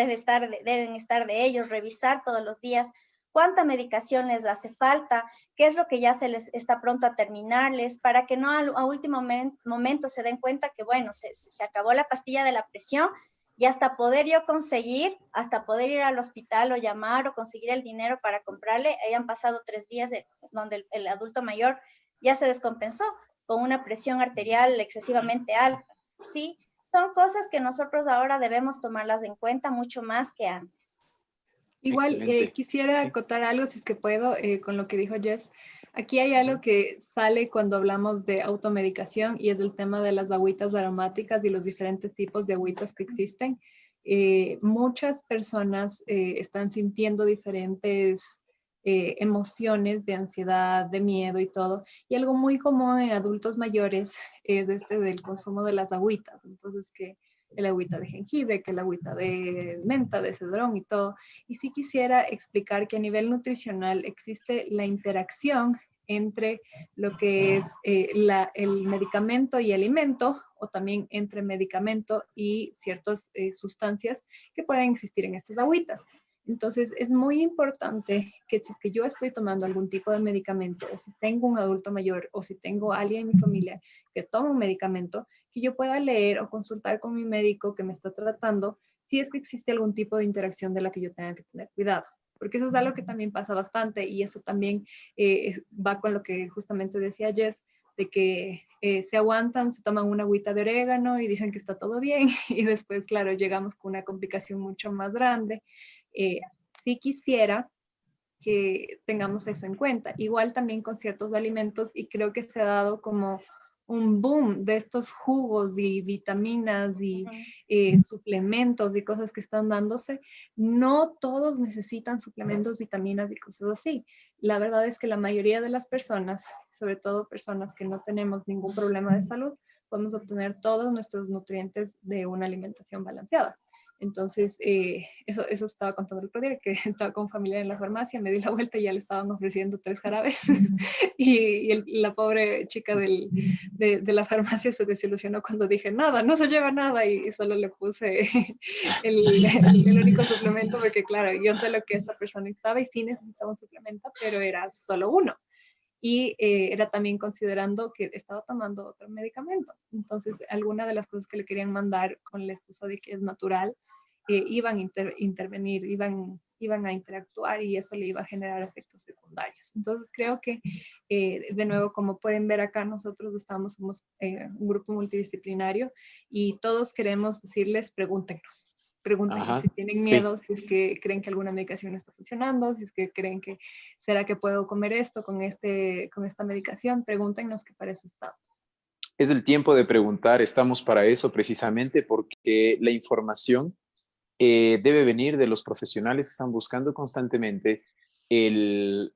Speaker 4: deben estar de ellos, revisar todos los días cuánta medicación les hace falta, qué es lo que ya se les está pronto a terminarles, para que no a último momento se den cuenta que, bueno, se acabó la pastilla de la presión, y hasta poder yo conseguir, hasta poder ir al hospital o llamar o conseguir el dinero para comprarle, hayan pasado 3 días donde el adulto mayor ya se descompensó con una presión arterial excesivamente alta, ¿sí? Son cosas que nosotros ahora debemos tomarlas en cuenta mucho más que antes.
Speaker 5: Igual quisiera acotar algo, si es que puedo, con lo que dijo Jess. Aquí hay algo que sale cuando hablamos de automedicación y es el tema de las agüitas aromáticas y los diferentes tipos de agüitas que existen. Muchas personas están sintiendo diferentes emociones de ansiedad, de miedo y todo. Y algo muy común en adultos mayores es del consumo de las agüitas. Entonces, que el agüita de jengibre, que el agüita de menta, de cedrón y todo. Y sí quisiera explicar que a nivel nutricional existe la interacción entre lo que es el medicamento y alimento, o también entre medicamento y ciertas sustancias que pueden existir en estas agüitas. Entonces, es muy importante que si es que yo estoy tomando algún tipo de medicamento, o si tengo un adulto mayor, o si tengo alguien en mi familia que toma un medicamento, que yo pueda leer o consultar con mi médico que me está tratando si es que existe algún tipo de interacción de la que yo tenga que tener cuidado. Porque eso es algo que también pasa bastante y eso también va con lo que justamente decía Jess, de que se aguantan, se toman una agüita de orégano y dicen que está todo bien y después, claro, llegamos con una complicación mucho más grande. Sí quisiera que tengamos eso en cuenta. Igual también con ciertos alimentos y creo que se ha dado como un boom de estos jugos y vitaminas y suplementos y cosas que están dándose. No todos necesitan suplementos, vitaminas y cosas así. La verdad es que la mayoría de las personas, sobre todo personas que no tenemos ningún problema de salud, podemos obtener todos nuestros nutrientes de una alimentación balanceada. Entonces, eso estaba contando el otro día, que estaba con familia en la farmacia, me di la vuelta y ya le estaban ofreciendo 3 jarabes. y la pobre chica de la farmacia se desilusionó cuando dije, nada, no se lleva nada, y solo le puse el único suplemento, porque claro, yo sé lo que esta persona estaba y sí necesitaba un suplemento, pero era solo uno. Y era también considerando que estaba tomando otro medicamento. Entonces, alguna de las cosas que le querían mandar con la excusa de que es natural, iban a intervenir, iban a interactuar y eso le iba a generar efectos secundarios. Entonces, creo que, de nuevo, como pueden ver acá, nosotros somos un grupo multidisciplinario y todos queremos decirles, pregúntenos. Pregúntenos si tienen miedo, si es que creen que alguna medicación no está funcionando, si es que creen que, ¿será que puedo comer esto con esta medicación? Pregúntenos, que para eso estamos.
Speaker 1: Es el tiempo de preguntar, estamos para eso precisamente porque la información debe venir de los profesionales que están buscando constantemente el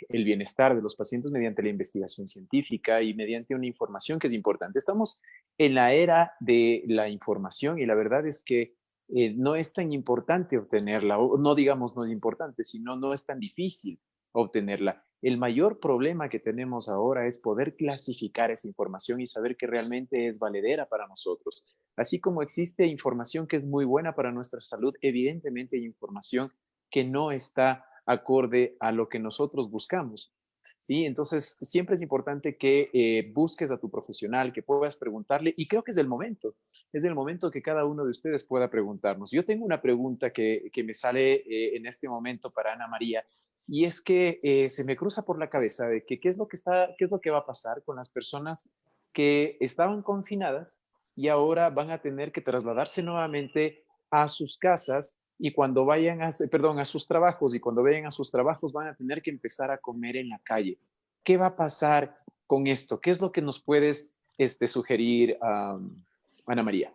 Speaker 1: bienestar de los pacientes mediante la investigación científica y mediante una información que es importante. Estamos en la era de la información y la verdad es que no es tan importante obtenerla, o no digamos no es importante, sino no es tan difícil obtenerla. El mayor problema que tenemos ahora es poder clasificar esa información y saber que realmente es valedera para nosotros. Así como existe información que es muy buena para nuestra salud, evidentemente hay información que no está acorde a lo que nosotros buscamos. ¿Sí? Entonces, siempre es importante que busques a tu profesional, que puedas preguntarle, y creo que es el momento que cada uno de ustedes pueda preguntarnos. Yo tengo una pregunta que me sale en este momento para Ana María, y es que se me cruza por la cabeza de que qué es lo que va a pasar con las personas que estaban confinadas y ahora van a tener que trasladarse nuevamente a sus casas y cuando vayan a sus trabajos y cuando vayan a sus trabajos van a tener que empezar a comer en la calle. ¿Qué va a pasar con esto? ¿Qué es lo que nos puedes sugerir, Ana María?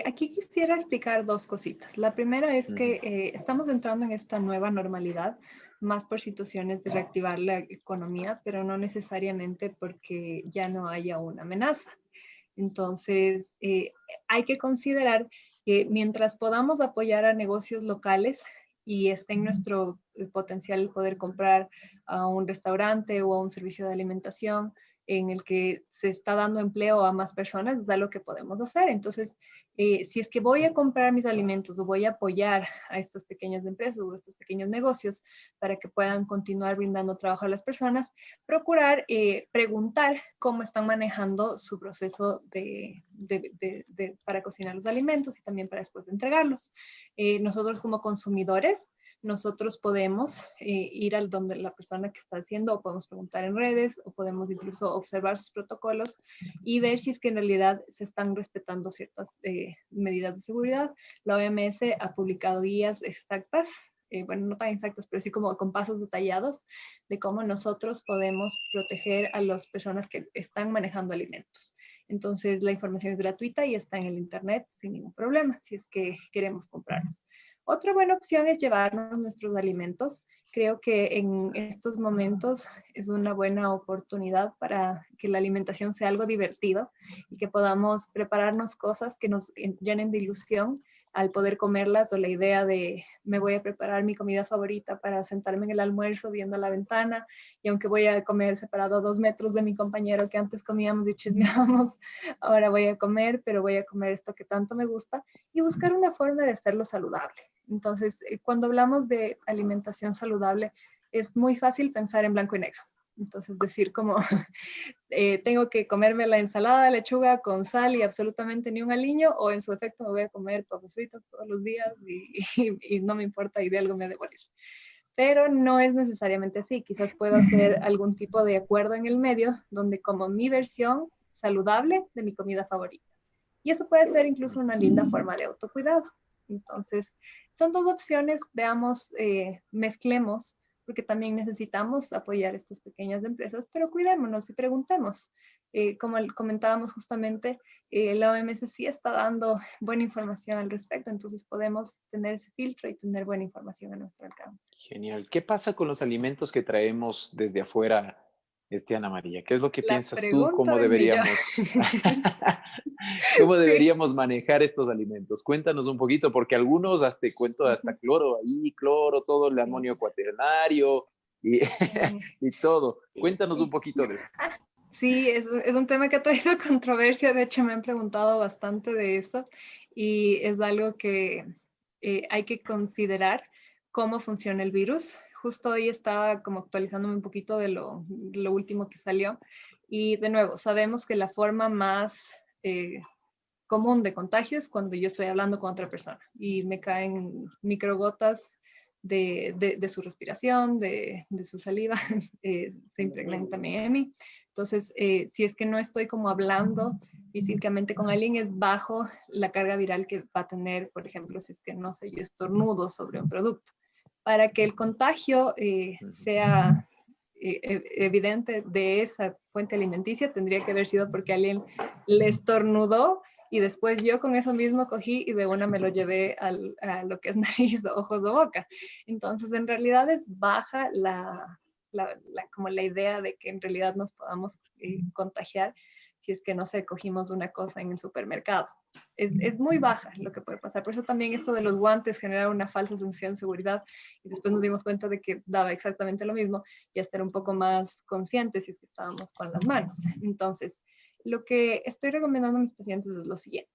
Speaker 5: Aquí quisiera explicar dos cositas. La primera es que estamos entrando en esta nueva normalidad, más por situaciones de reactivar la economía, pero no necesariamente porque ya no haya una amenaza. Entonces, hay que considerar que mientras podamos apoyar a negocios locales y esté en nuestro potencial poder comprar a un restaurante o a un servicio de alimentación en el que se está dando empleo a más personas, es algo que podemos hacer. Entonces, si es que voy a comprar mis alimentos o voy a apoyar a estas pequeñas empresas o estos pequeños negocios para que puedan continuar brindando trabajo a las personas, procurar preguntar cómo están manejando su proceso para cocinar los alimentos y también para después de entregarlos. Nosotros como consumidores, nosotros podemos ir al donde la persona que está haciendo, o podemos preguntar en redes, o podemos incluso observar sus protocolos y ver si es que en realidad se están respetando ciertas medidas de seguridad. La OMS ha publicado guías exactas, bueno, no tan exactas, pero sí como con pasos detallados de cómo nosotros podemos proteger a las personas que están manejando alimentos. Entonces, la información es gratuita y está en el internet sin ningún problema, si es que queremos comprarlos. Otra buena opción es llevarnos nuestros alimentos. Creo que en estos momentos es una buena oportunidad para que la alimentación sea algo divertido y que podamos prepararnos cosas que nos llenen de ilusión al poder comerlas, o la idea de me voy a preparar mi comida favorita para sentarme en el almuerzo viendo la ventana, y aunque voy a comer separado a 2 metros de mi compañero que antes comíamos y chismeábamos, ahora voy a comer, pero voy a comer esto que tanto me gusta, y buscar una forma de hacerlo saludable. Entonces, cuando hablamos de alimentación saludable, es muy fácil pensar en blanco y negro. Entonces, decir como tengo que comerme la ensalada de lechuga con sal y absolutamente ni un aliño, o en su efecto me voy a comer papas fritas todos los días y no me importa y de algo me ha de morir. Pero no es necesariamente así. Quizás puedo hacer algún tipo de acuerdo en el medio donde como mi versión saludable de mi comida favorita. Y eso puede ser incluso una linda forma de autocuidado. Entonces, son dos opciones, veamos, mezclemos, porque también necesitamos apoyar estas pequeñas empresas, pero cuidémonos y preguntemos. Como comentábamos justamente, la OMS sí está dando buena información al respecto, entonces podemos tener ese filtro y tener buena información a nuestro alcance.
Speaker 1: Genial. ¿Qué pasa con los alimentos que traemos desde afuera, Ana María? ¿Qué es lo que piensas tú? ¿Cómo deberíamos manejar estos alimentos? Cuéntanos un poquito, porque algunos hasta cloro ahí, cloro, todo el amonio cuaternario y, y todo. Cuéntanos un poquito de esto.
Speaker 5: Sí, es un tema que ha traído controversia. De hecho, me han preguntado bastante de eso y es algo que hay que considerar cómo funciona el virus. Justo hoy estaba como actualizándome un poquito de lo último que salió. Y de nuevo, sabemos que la forma más común de contagio es cuando yo estoy hablando con otra persona y me caen microgotas de su respiración, de su saliva, se impregnan también en mí. Entonces, si es que no estoy como hablando físicamente con alguien, es bajo la carga viral que va a tener, por ejemplo, si es que, no sé, yo estornudo sobre un producto. Para que el contagio sea evidente de esa fuente alimenticia, tendría que haber sido porque alguien le estornudó y después yo con eso mismo cogí y de una me lo llevé a lo que es nariz, ojos o boca. Entonces, en realidad es baja como la idea de que en realidad nos podamos contagiar si es que, no sé, cogimos una cosa en el supermercado. Es muy baja lo que puede pasar. Por eso también esto de los guantes genera una falsa sensación de seguridad y después nos dimos cuenta de que daba exactamente lo mismo y hasta era un poco más conscientes si es que estábamos con las manos. Entonces, lo que estoy recomendando a mis pacientes es lo siguiente.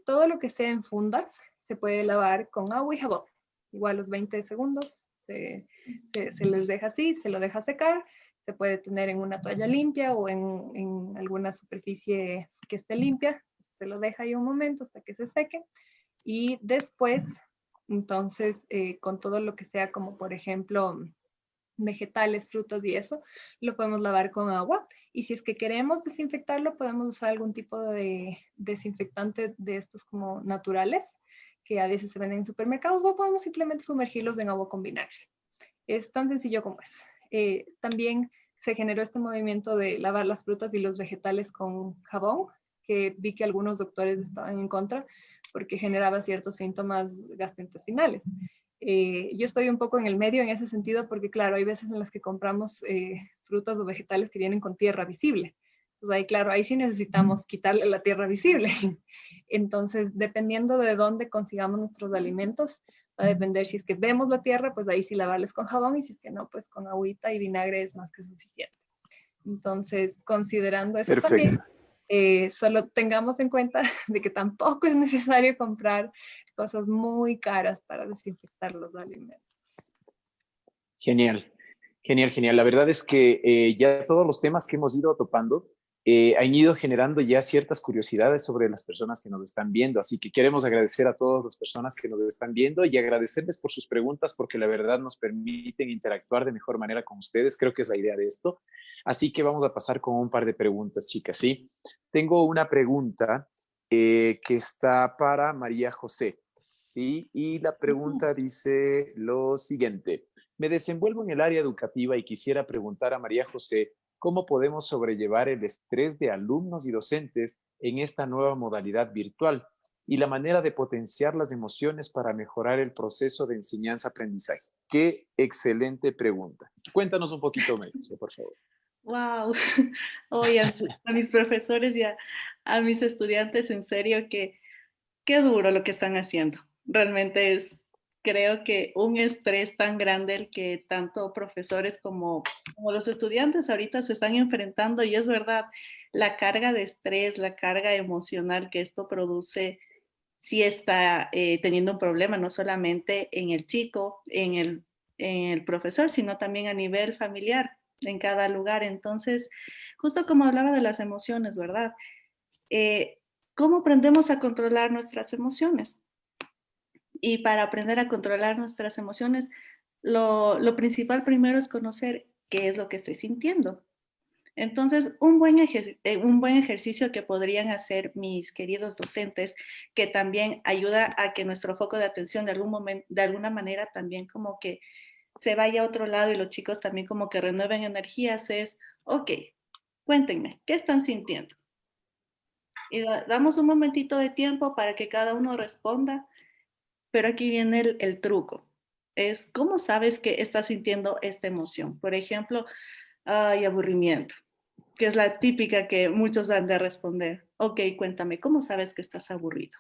Speaker 5: Todo lo que sea en funda se puede lavar con agua y jabón. Igual los 20 segundos se les deja así, se lo deja secar. Se puede tener en una toalla limpia o en alguna superficie que esté limpia. Se lo deja ahí un momento hasta que se seque. Y después, entonces, con todo lo que sea como, por ejemplo, vegetales, frutas y eso, lo podemos lavar con agua. Y si es que queremos desinfectarlo, podemos usar algún tipo de desinfectante de estos como naturales, que a veces se venden en supermercados, o podemos simplemente sumergirlos en agua con vinagre. Es tan sencillo como es. También se generó este movimiento de lavar las frutas y los vegetales con jabón, que vi que algunos doctores estaban en contra porque generaba ciertos síntomas gastrointestinales. Yo estoy un poco en el medio en ese sentido porque, claro, hay veces en las que compramos frutas o vegetales que vienen con tierra visible. Entonces, ahí, claro, ahí sí necesitamos quitarle la tierra visible. Entonces, dependiendo de dónde consigamos nuestros alimentos, va a depender si es que vemos la tierra, pues ahí sí lavarles con jabón, y si es que no, pues con agüita y vinagre es más que suficiente. Entonces, considerando eso
Speaker 1: Perfecto.
Speaker 5: también, solo tengamos en cuenta de que tampoco es necesario comprar cosas muy caras para desinfectar los alimentos.
Speaker 1: Genial, genial, genial. La verdad es que ya todos los temas que hemos ido topando han ido generando ya ciertas curiosidades sobre las personas que nos están viendo. Así que queremos agradecer a todas las personas que nos están viendo y agradecerles por sus preguntas, porque la verdad nos permiten interactuar de mejor manera con ustedes. Creo que es la idea de esto. Así que vamos a pasar con un par de preguntas, chicas. ¿Sí? Tengo una pregunta que está para María José. ¿Sí? Y la pregunta dice lo siguiente. Me desenvuelvo en el área educativa y quisiera preguntar a María José cómo podemos sobrellevar el estrés de alumnos y docentes en esta nueva modalidad virtual y la manera de potenciar las emociones para mejorar el proceso de enseñanza-aprendizaje. Qué excelente pregunta. Cuéntanos un poquito, María José, por favor.
Speaker 3: Wow. Oye, a mis profesores y a mis estudiantes, en serio, que qué duro lo que están haciendo. Realmente es, creo que un estrés tan grande el que tanto profesores como los estudiantes ahorita se están enfrentando, y es verdad, la carga de estrés, la carga emocional que esto produce, sí está teniendo un problema, no solamente en el chico, en el profesor, sino también a nivel familiar, en cada lugar. Entonces, justo como hablaba de las emociones, ¿verdad? Eh, ¿Cómo aprendemos a controlar nuestras emociones? Y para aprender a controlar nuestras emociones, lo principal primero es conocer qué es lo que estoy sintiendo. Entonces, un buen ejercicio que podrían hacer mis queridos docentes, que también ayuda a que nuestro foco de atención de alguna manera también como que se vaya a otro lado y los chicos también como que renueven energías, es, ok, cuéntenme, ¿qué están sintiendo? Y damos un momentito de tiempo para que cada uno responda, pero aquí viene el truco. Es cómo sabes que estás sintiendo esta emoción. Por ejemplo, ay, aburrimiento, que es la típica que muchos han de responder. Ok, cuéntame, ¿cómo sabes que estás aburrido?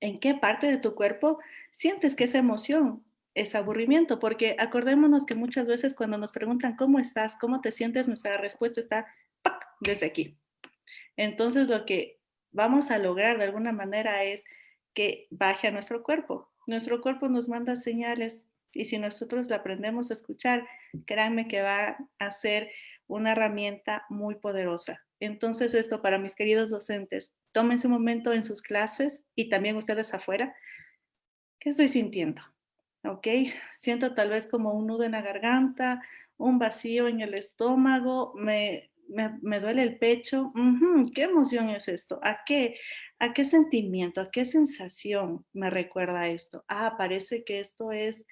Speaker 3: ¿En qué parte de tu cuerpo sientes que esa emoción es aburrimiento? Porque acordémonos que muchas veces cuando nos preguntan cómo estás, cómo te sientes, nuestra respuesta está ¡pac! Desde aquí. Entonces, lo que vamos a lograr de alguna manera es que baje a nuestro cuerpo. Nuestro cuerpo nos manda señales y si nosotros la aprendemos a escuchar, créanme que va a ser una herramienta muy poderosa. Entonces, esto para mis queridos docentes, tómense un momento en sus clases y también ustedes afuera. ¿Qué estoy sintiendo? ¿Ok? Siento tal vez como un nudo en la garganta, un vacío en el estómago, me duele el pecho. ¿Qué emoción es esto? ¿A qué sentimiento, a qué sensación me recuerda esto? Ah, parece que esto es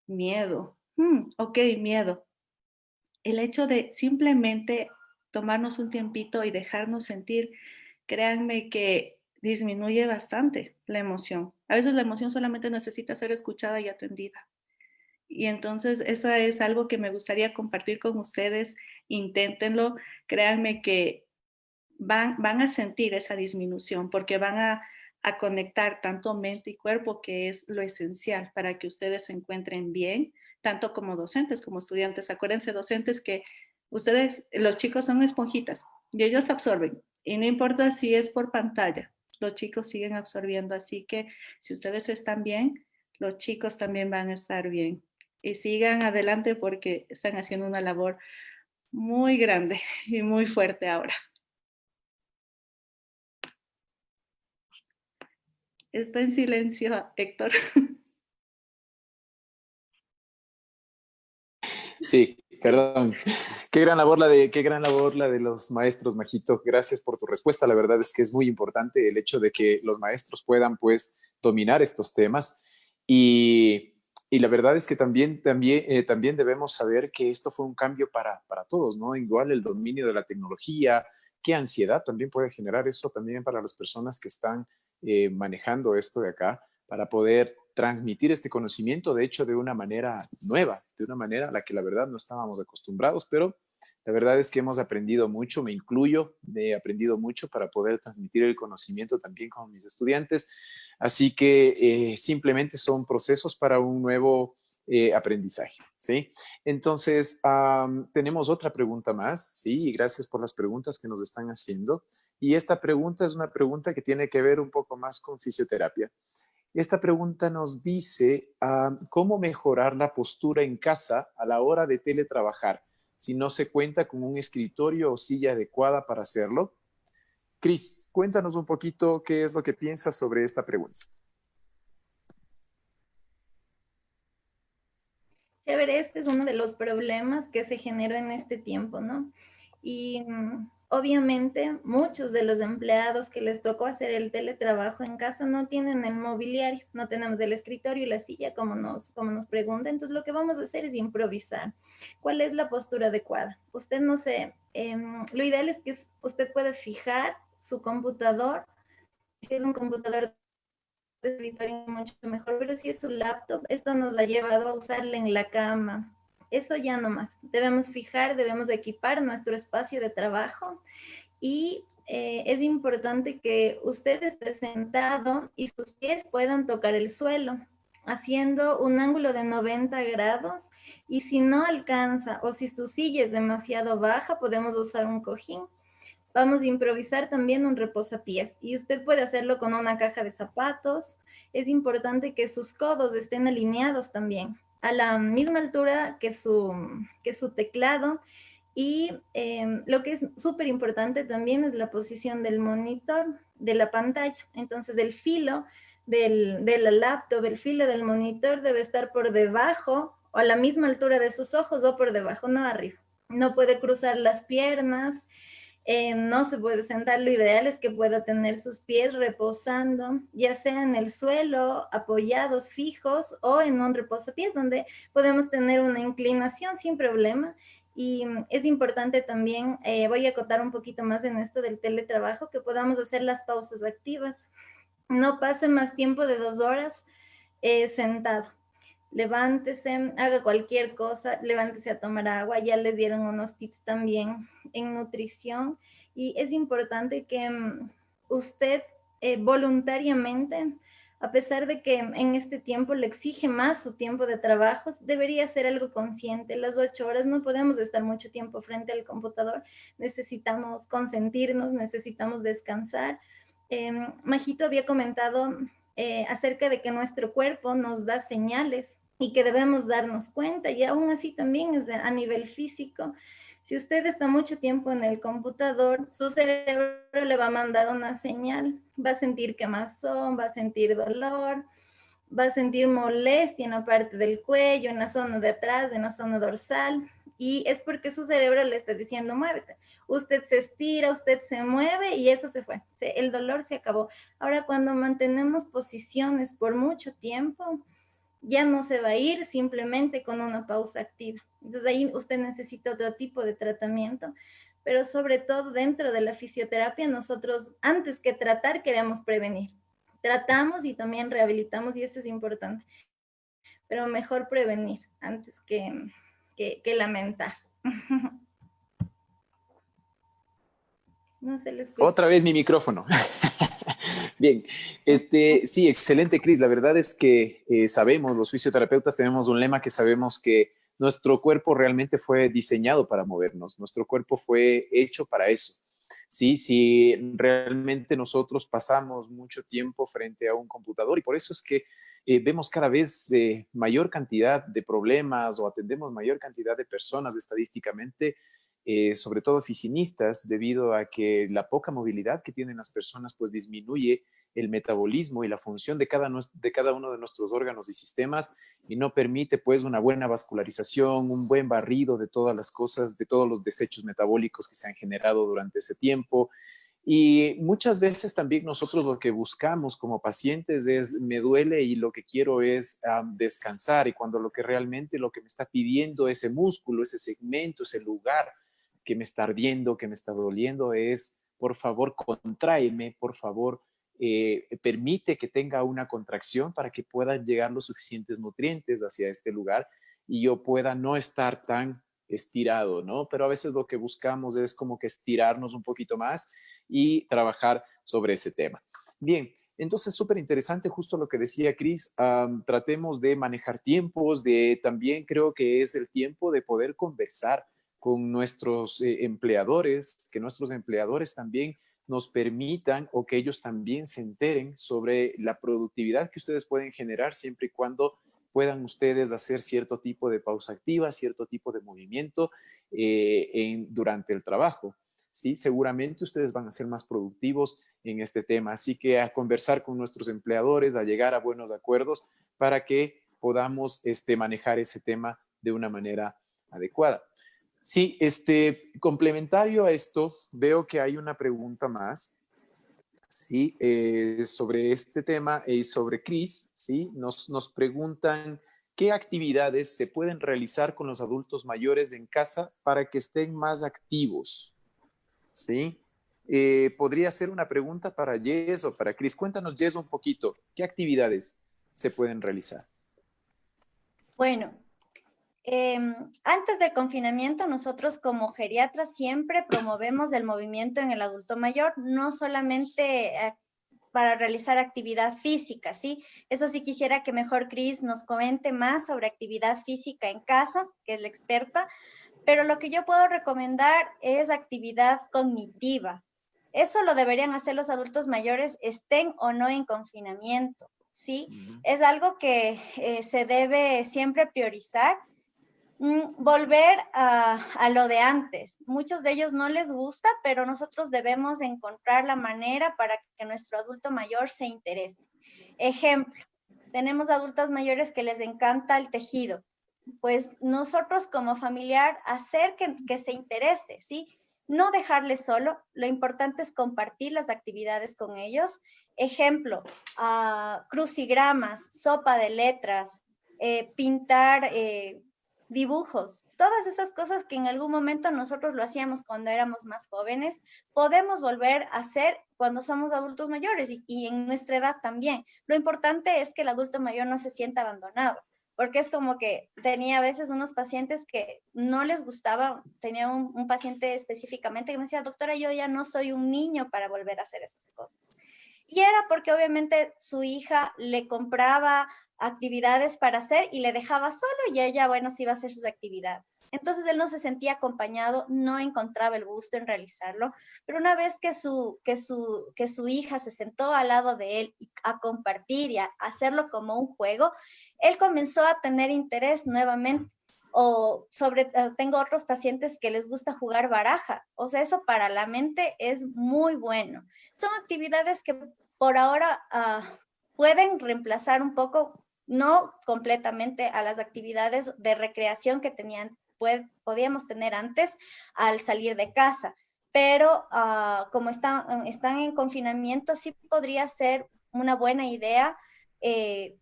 Speaker 3: miedo. Ok, miedo. El hecho de simplemente tomarnos un tiempito y dejarnos sentir, créanme que disminuye bastante la emoción. A veces la emoción solamente necesita ser escuchada y atendida. Y entonces eso es algo que me gustaría compartir con ustedes. Inténtenlo. Créanme que van a sentir esa disminución porque van a conectar tanto mente y cuerpo, que es lo esencial para que ustedes se encuentren bien, tanto como docentes como estudiantes. Acuérdense, docentes, que ustedes, los chicos son esponjitas y ellos absorben. Y no importa si es por pantalla, los chicos siguen absorbiendo. Así que si ustedes están bien, los chicos también van a estar bien. Y sigan adelante porque están haciendo una labor muy grande y muy fuerte ahora. Está en silencio, Héctor.
Speaker 1: Sí, perdón. Qué gran labor la de los maestros, Majito. Gracias por tu respuesta. La verdad es que es muy importante el hecho de que los maestros puedan, pues, dominar estos temas. Y la verdad es que también debemos saber que esto fue un cambio para todos, ¿no? Igual el dominio de la tecnología, qué ansiedad también puede generar eso también para las personas que están manejando esto de acá, para poder transmitir este conocimiento, de hecho, de una manera nueva, de una manera a la que la verdad no estábamos acostumbrados, pero la verdad es que hemos aprendido mucho, me incluyo, he aprendido mucho para poder transmitir el conocimiento también con mis estudiantes, así que simplemente son procesos para un nuevo aprendizaje, ¿sí? Entonces, tenemos otra pregunta más, ¿sí? Y gracias por las preguntas que nos están haciendo. Y esta pregunta es una pregunta que tiene que ver un poco más con fisioterapia. Esta pregunta nos dice, ¿cómo mejorar la postura en casa a la hora de teletrabajar si no se cuenta con un escritorio o silla adecuada para hacerlo? Cris, cuéntanos un poquito qué es lo que piensas sobre esta pregunta.
Speaker 6: Chévere, este es uno de los problemas que se generó en este tiempo, ¿no? Y obviamente muchos de los empleados que les tocó hacer el teletrabajo en casa no tienen el mobiliario, no tenemos el escritorio y la silla como nos pregunta. Entonces lo que vamos a hacer es improvisar. ¿Cuál es la postura adecuada? Usted no sé, lo ideal es que usted pueda fijar su computador. Si es un computador de escritorio mucho mejor, pero si es su laptop, esto nos ha llevado a usarla en la cama. Eso ya no más. Debemos fijar, debemos equipar nuestro espacio de trabajo y es importante que usted esté sentado y sus pies puedan tocar el suelo, haciendo un ángulo de 90 grados. Y si no alcanza o si su silla es demasiado baja, podemos usar un cojín. Vamos a improvisar también un reposapiés y usted puede hacerlo con una caja de zapatos. Es importante que sus codos estén alineados también a la misma altura que su teclado. Y lo que es súper importante también es la posición del monitor, de la pantalla. Entonces el filo de la laptop, el filo del monitor debe estar por debajo o a la misma altura de sus ojos o por debajo, no arriba. No puede cruzar las piernas. No se puede sentar, lo ideal es que pueda tener sus pies reposando, ya sea en el suelo, apoyados, fijos, o en un reposapiés donde podemos tener una inclinación sin problema. Y es importante también, voy a acotar un poquito más en esto del teletrabajo, que podamos hacer las pausas activas. No pase más tiempo de 2 horas sentado. Levántese, haga cualquier cosa, levántese a tomar agua. Ya les dieron unos tips también en nutrición y es importante que usted voluntariamente, a pesar de que en este tiempo le exige más su tiempo de trabajo, debería ser algo consciente. Las 8 horas no podemos estar mucho tiempo frente al computador, necesitamos consentirnos, necesitamos descansar. Majito había comentado acerca de que nuestro cuerpo nos da señales y que debemos darnos cuenta, y aún así también es a nivel físico. Si usted está mucho tiempo en el computador, su cerebro le va a mandar una señal, va a sentir quemazón, va a sentir dolor, va a sentir molestia en la parte del cuello, en la zona de atrás, en la zona dorsal, y es porque su cerebro le está diciendo muévete. Usted se estira, usted se mueve y eso se fue, el dolor se acabó. Ahora, cuando mantenemos posiciones por mucho tiempo, ya no se va a ir simplemente con una pausa activa. Entonces ahí usted necesita otro tipo de tratamiento, pero sobre todo dentro de la fisioterapia nosotros antes que tratar queremos prevenir. Tratamos y también rehabilitamos y eso es importante, pero mejor prevenir antes que lamentar. No se le escucha.
Speaker 1: Otra vez mi micrófono. Bien, sí, excelente, Cris. La verdad es que sabemos, los fisioterapeutas tenemos un lema que sabemos que nuestro cuerpo realmente fue diseñado para movernos, nuestro cuerpo fue hecho para eso. Sí, si realmente nosotros pasamos mucho tiempo frente a un computador y por eso es que vemos cada vez mayor cantidad de problemas o atendemos mayor cantidad de personas estadísticamente, sobre todo oficinistas, debido a que la poca movilidad que tienen las personas pues disminuye el metabolismo y la función de cada uno de nuestros órganos y sistemas y no permite pues una buena vascularización, un buen barrido de todas las cosas, de todos los desechos metabólicos que se han generado durante ese tiempo. Y muchas veces también nosotros lo que buscamos como pacientes es, me duele y lo que quiero es descansar, y cuando lo que realmente lo que me está pidiendo ese músculo, ese segmento, ese lugar que me está ardiendo, que me está doliendo es, por favor, contráeme, por favor, permite que tenga una contracción para que puedan llegar los suficientes nutrientes hacia este lugar y yo pueda no estar tan estirado, ¿no? Pero a veces lo que buscamos es como que estirarnos un poquito más y trabajar sobre ese tema. Bien, entonces súper interesante justo lo que decía Cris, tratemos de manejar tiempos, también creo que es el tiempo de poder conversar con nuestros empleadores, que nuestros empleadores también nos permitan o que ellos también se enteren sobre la productividad que ustedes pueden generar siempre y cuando puedan ustedes hacer cierto tipo de pausa activa, cierto tipo de movimiento durante el trabajo. ¿Sí? Seguramente ustedes van a ser más productivos en este tema. Así que a conversar con nuestros empleadores, a llegar a buenos acuerdos para que podamos manejar ese tema de una manera adecuada. Sí, complementario a esto, veo que hay una pregunta más, ¿sí? Sobre este tema y sobre Cris, ¿sí? Nos preguntan qué actividades se pueden realizar con los adultos mayores en casa para que estén más activos, ¿sí? Podría ser una pregunta para Jess o para Cris. Cuéntanos, Jess, un poquito, ¿qué actividades se pueden realizar?
Speaker 4: Bueno, antes del confinamiento, nosotros como geriatras siempre promovemos el movimiento en el adulto mayor, no solamente para realizar actividad física, ¿sí? Eso sí quisiera que mejor Cris nos comente más sobre actividad física en casa, que es la experta, pero lo que yo puedo recomendar es actividad cognitiva. Eso lo deberían hacer los adultos mayores, estén o no en confinamiento, ¿sí? Es algo que se debe siempre priorizar. Volver a lo de antes. Muchos de ellos no les gusta, pero nosotros debemos encontrar la manera para que nuestro adulto mayor se interese. Ejemplo, tenemos adultas mayores que les encanta el tejido. Pues nosotros como familiar hacer que se interese, ¿sí? No dejarles solo, lo importante es compartir las actividades con ellos. Ejemplo, crucigramas, sopa de letras, pintar dibujos, todas esas cosas que en algún momento nosotros lo hacíamos cuando éramos más jóvenes, podemos volver a hacer cuando somos adultos mayores y en nuestra edad también. Lo importante es que el adulto mayor no se sienta abandonado, porque es como que tenía a veces unos pacientes que no les gustaba, tenía un paciente específicamente que me decía, doctora, yo ya no soy un niño para volver a hacer esas cosas. Y era porque obviamente su hija le compraba actividades para hacer y le dejaba solo y ella, bueno, sí iba a hacer sus actividades. Entonces él no se sentía acompañado, no encontraba el gusto en realizarlo, pero una vez que su hija se sentó al lado de él a compartir y a hacerlo como un juego, él comenzó a tener interés nuevamente. Tengo otros pacientes que les gusta jugar baraja, o sea, eso para la mente es muy bueno. Son actividades que por ahora pueden reemplazar un poco, no completamente, a las actividades de recreación que podíamos tener antes al salir de casa, pero como están en confinamiento, sí podría ser una buena idea.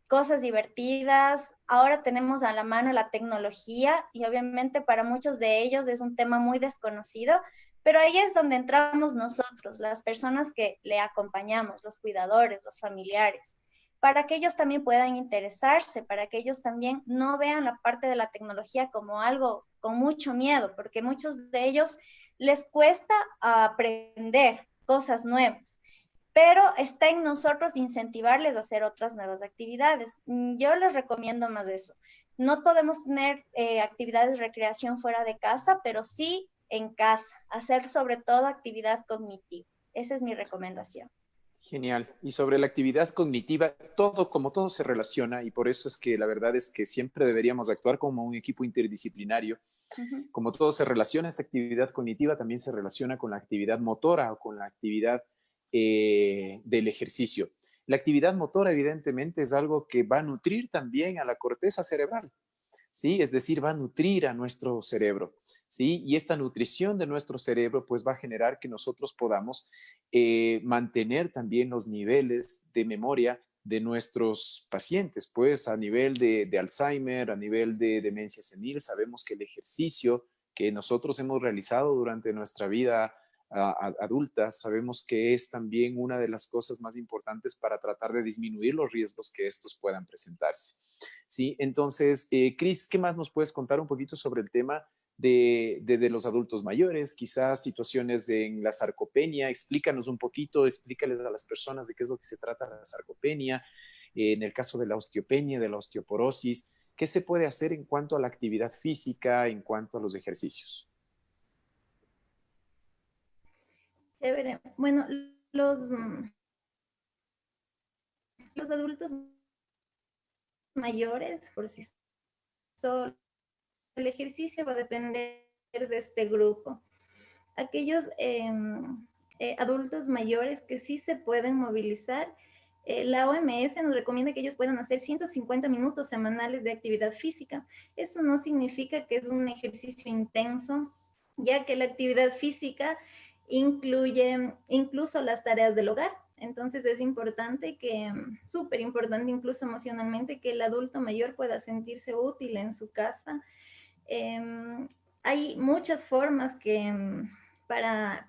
Speaker 4: Cosas divertidas. Ahora tenemos a la mano la tecnología y obviamente para muchos de ellos es un tema muy desconocido, pero ahí es donde entramos nosotros, las personas que le acompañamos, los cuidadores, los familiares, para que ellos también puedan interesarse, para que ellos también no vean la parte de la tecnología como algo con mucho miedo, porque muchos de ellos les cuesta aprender, cosas nuevas. Pero está en nosotros incentivarles a hacer otras nuevas actividades. Yo les recomiendo más eso. No podemos tener actividades de recreación fuera de casa, pero sí en casa, hacer sobre todo actividad cognitiva. Esa es mi recomendación.
Speaker 1: Genial. Y sobre la actividad cognitiva, como todo se relaciona y por eso es que la verdad es que siempre deberíamos actuar como un equipo interdisciplinario. Como todo se relaciona, esta actividad cognitiva también se relaciona con la actividad motora o con la actividad del ejercicio. La actividad motora evidentemente es algo que va a nutrir también a la corteza cerebral, ¿sí? Es decir, va a nutrir a nuestro cerebro, ¿sí? Y esta nutrición de nuestro cerebro pues va a generar que nosotros podamos mantener también los niveles de memoria de nuestros pacientes, pues a nivel de Alzheimer, a nivel de demencia senil, sabemos que el ejercicio que nosotros hemos realizado durante nuestra vida adulta, sabemos que es también una de las cosas más importantes para tratar de disminuir los riesgos que estos puedan presentarse. ¿Sí? Entonces, Cris, ¿qué más nos puedes contar un poquito sobre el tema de los adultos mayores? Quizás situaciones en la sarcopenia. Explícanos un poquito, explícales a las personas de qué es lo que se trata la sarcopenia. En el caso de la osteopenia, de la osteoporosis, ¿qué se puede hacer en cuanto a la actividad física, en cuanto a los ejercicios?
Speaker 6: Chévere. Bueno, los adultos mayores por sí solos, el ejercicio va a depender de este grupo. Aquellos adultos mayores que sí se pueden movilizar, la OMS nos recomienda que ellos puedan hacer 150 minutos semanales de actividad física. Eso no significa que es un ejercicio intenso, ya que la actividad física incluye incluso las tareas del hogar. Entonces es importante súper importante incluso emocionalmente, que el adulto mayor pueda sentirse útil en su casa. Hay muchas formas para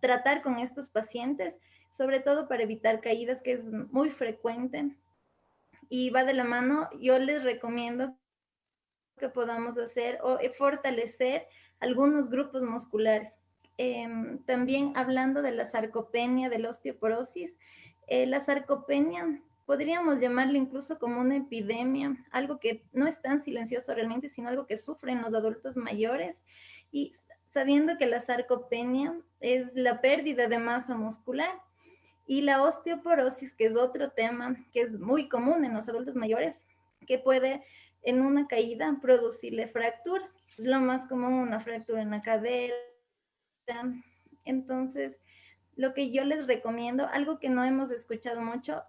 Speaker 6: tratar con estos pacientes, sobre todo para evitar caídas, que es muy frecuente y va de la mano. Yo les recomiendo que podamos hacer o fortalecer algunos grupos musculares. También hablando de la sarcopenia, de la osteoporosis, la sarcopenia podríamos llamarlo incluso como una epidemia, algo que no es tan silencioso realmente, sino algo que sufren los adultos mayores. Y sabiendo que la sarcopenia es la pérdida de masa muscular, y la osteoporosis, que es otro tema que es muy común en los adultos mayores, que puede en una caída producirle fracturas. Es lo más común, una fractura en la cadera. Entonces, lo que yo les recomiendo, algo que no hemos escuchado mucho,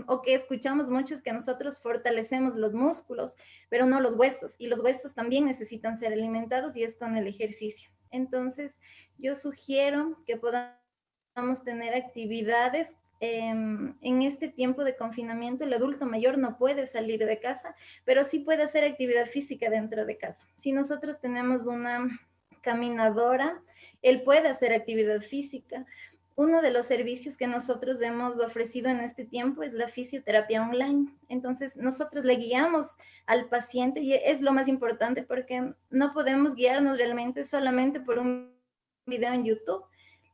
Speaker 6: o que escuchamos mucho, es que nosotros fortalecemos los músculos, pero no los huesos, y los huesos también necesitan ser alimentados y es con el ejercicio. Entonces, yo sugiero que podamos tener actividades. En este tiempo de confinamiento, el adulto mayor no puede salir de casa, pero sí puede hacer actividad física dentro de casa. Si nosotros tenemos una caminadora, él puede hacer actividad física. Uno de los servicios que nosotros hemos ofrecido en este tiempo es la fisioterapia online. Entonces, nosotros le guiamos al paciente y es lo más importante, porque no podemos guiarnos realmente solamente por un video en YouTube.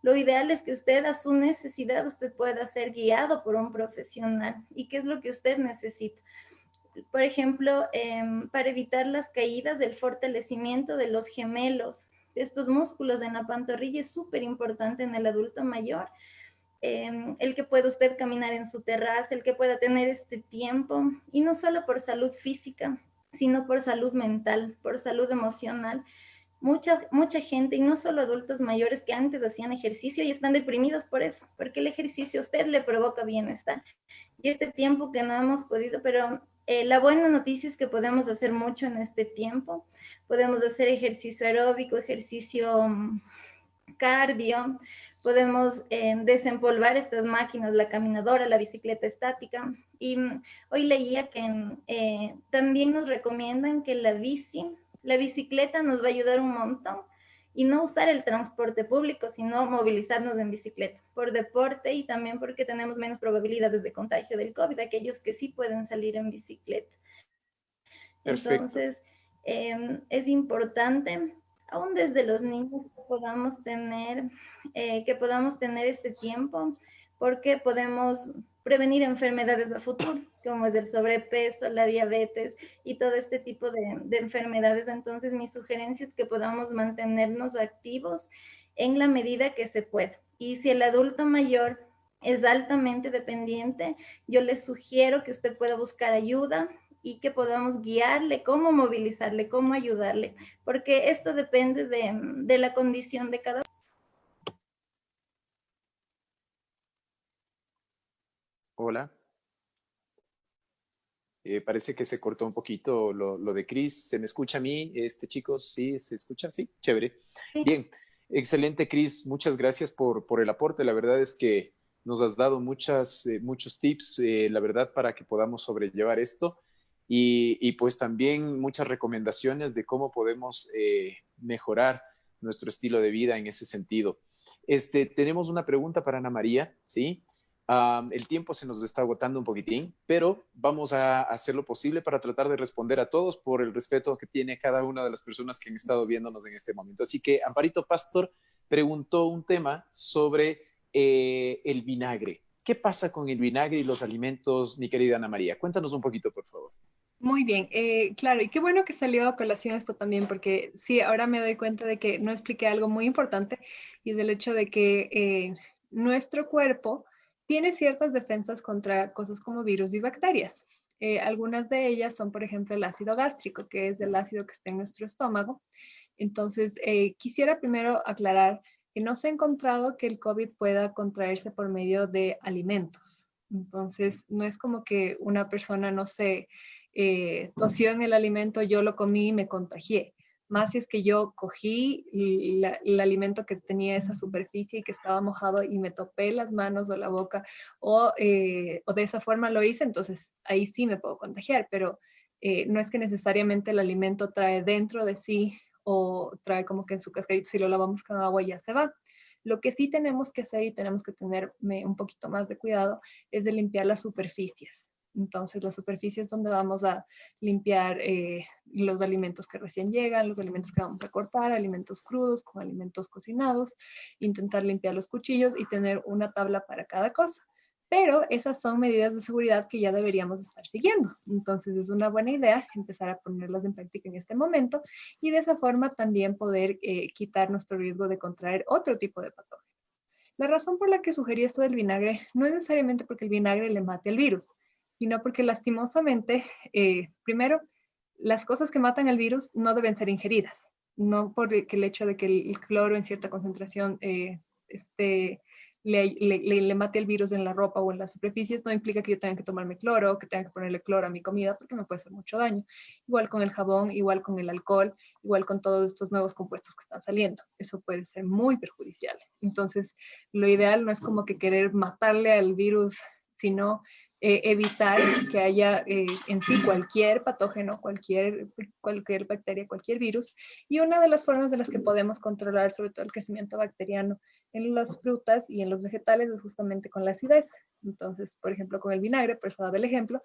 Speaker 6: Lo ideal es que usted, a su necesidad, usted pueda ser guiado por un profesional. ¿Y qué es lo que usted necesita? Por ejemplo, para evitar las caídas, del fortalecimiento de los gemelos, de estos músculos en la pantorrilla, es súper importante en el adulto mayor. El que pueda usted caminar en su terraza, el que pueda tener este tiempo, y no solo por salud física, sino por salud mental, por salud emocional. Mucha gente, y no solo adultos mayores que antes hacían ejercicio y están deprimidos por eso, porque el ejercicio a usted le provoca bienestar. Y este tiempo que no hemos podido, pero la buena noticia es que podemos hacer mucho en este tiempo. Podemos hacer ejercicio aeróbico, ejercicio cardio, podemos desempolvar estas máquinas, la caminadora, la bicicleta estática. Y hoy leía que también nos recomiendan que la bicicleta nos va a ayudar un montón, y no usar el transporte público, sino movilizarnos en bicicleta, por deporte y también porque tenemos menos probabilidades de contagio del COVID, aquellos que sí pueden salir en bicicleta.
Speaker 1: Perfecto.
Speaker 6: Entonces, es importante aún desde los niños que podamos tener este tiempo, porque podemos prevenir enfermedades a futuro, como es el sobrepeso, la diabetes y todo este tipo de enfermedades. Entonces, mi sugerencia es que podamos mantenernos activos en la medida que se pueda. Y si el adulto mayor es altamente dependiente, yo les sugiero que usted pueda buscar ayuda y que podamos guiarle, cómo movilizarle, cómo ayudarle, porque esto depende de la condición de cada uno.
Speaker 1: Hola. Parece que se cortó un poquito lo de Cris. ¿Se me escucha a mí, chicos? ¿Sí? ¿Se escucha? Sí, chévere.
Speaker 6: Sí.
Speaker 1: Bien, excelente, Cris. Muchas gracias por el aporte. La verdad es que nos has dado muchos tips, la verdad, para que podamos sobrellevar esto. Y pues también muchas recomendaciones de cómo podemos mejorar nuestro estilo de vida en ese sentido. Tenemos una pregunta para Ana María, ¿sí? El tiempo se nos está agotando un poquitín, pero vamos a hacer lo posible para tratar de responder a todos por el respeto que tiene cada una de las personas que han estado viéndonos en este momento. Así que Amparito Pastor preguntó un tema sobre el vinagre. ¿Qué pasa con el vinagre y los alimentos, mi querida Ana María? Cuéntanos un poquito, por favor.
Speaker 5: Muy bien, claro, y qué bueno que salió a colación esto también, porque sí, ahora me doy cuenta de que no expliqué algo muy importante y del hecho de que nuestro cuerpo tiene ciertas defensas contra cosas como virus y bacterias. Algunas de ellas son, por ejemplo, el ácido gástrico, que es el ácido que está en nuestro estómago. Entonces, quisiera primero aclarar que no se ha encontrado que el COVID pueda contraerse por medio de alimentos. Entonces, no es como que una persona, no sé, tosió en el alimento, yo lo comí y me contagié. Más si es que yo cogí el alimento que tenía esa superficie y que estaba mojado y me topé las manos o la boca o de esa forma lo hice, entonces ahí sí me puedo contagiar, pero no es que necesariamente el alimento trae dentro de sí o trae como que en su cascarita, si lo lavamos con agua ya se va. Lo que sí tenemos que hacer y tenemos que tener un poquito más de cuidado es de limpiar las superficies. Entonces, las superficies donde vamos a limpiar los alimentos que recién llegan, los alimentos que vamos a cortar, alimentos crudos con alimentos cocinados, intentar limpiar los cuchillos y tener una tabla para cada cosa. Pero esas son medidas de seguridad que ya deberíamos estar siguiendo. Entonces, es una buena idea empezar a ponerlas en práctica en este momento y de esa forma también poder quitar nuestro riesgo de contraer otro tipo de patógeno. La razón por la que sugerí esto del vinagre no es necesariamente porque el vinagre le mate el virus, sino porque lastimosamente, primero, las cosas que matan el virus no deben ser ingeridas, no porque el hecho de que el cloro en cierta concentración le mate el virus en la ropa o en las superficies, no implica que yo tenga que tomarme cloro o que tenga que ponerle cloro a mi comida porque me puede hacer mucho daño. Igual con el jabón, igual con el alcohol, igual con todos estos nuevos compuestos que están saliendo. Eso puede ser muy perjudicial. Entonces, lo ideal no es como que querer matarle al virus, sino evitar que haya en sí cualquier patógeno, cualquier bacteria, cualquier virus. Y una de las formas de las que podemos controlar sobre todo el crecimiento bacteriano en las frutas y en los vegetales es justamente con la acidez. Entonces, por ejemplo, con el vinagre, por eso daba el ejemplo,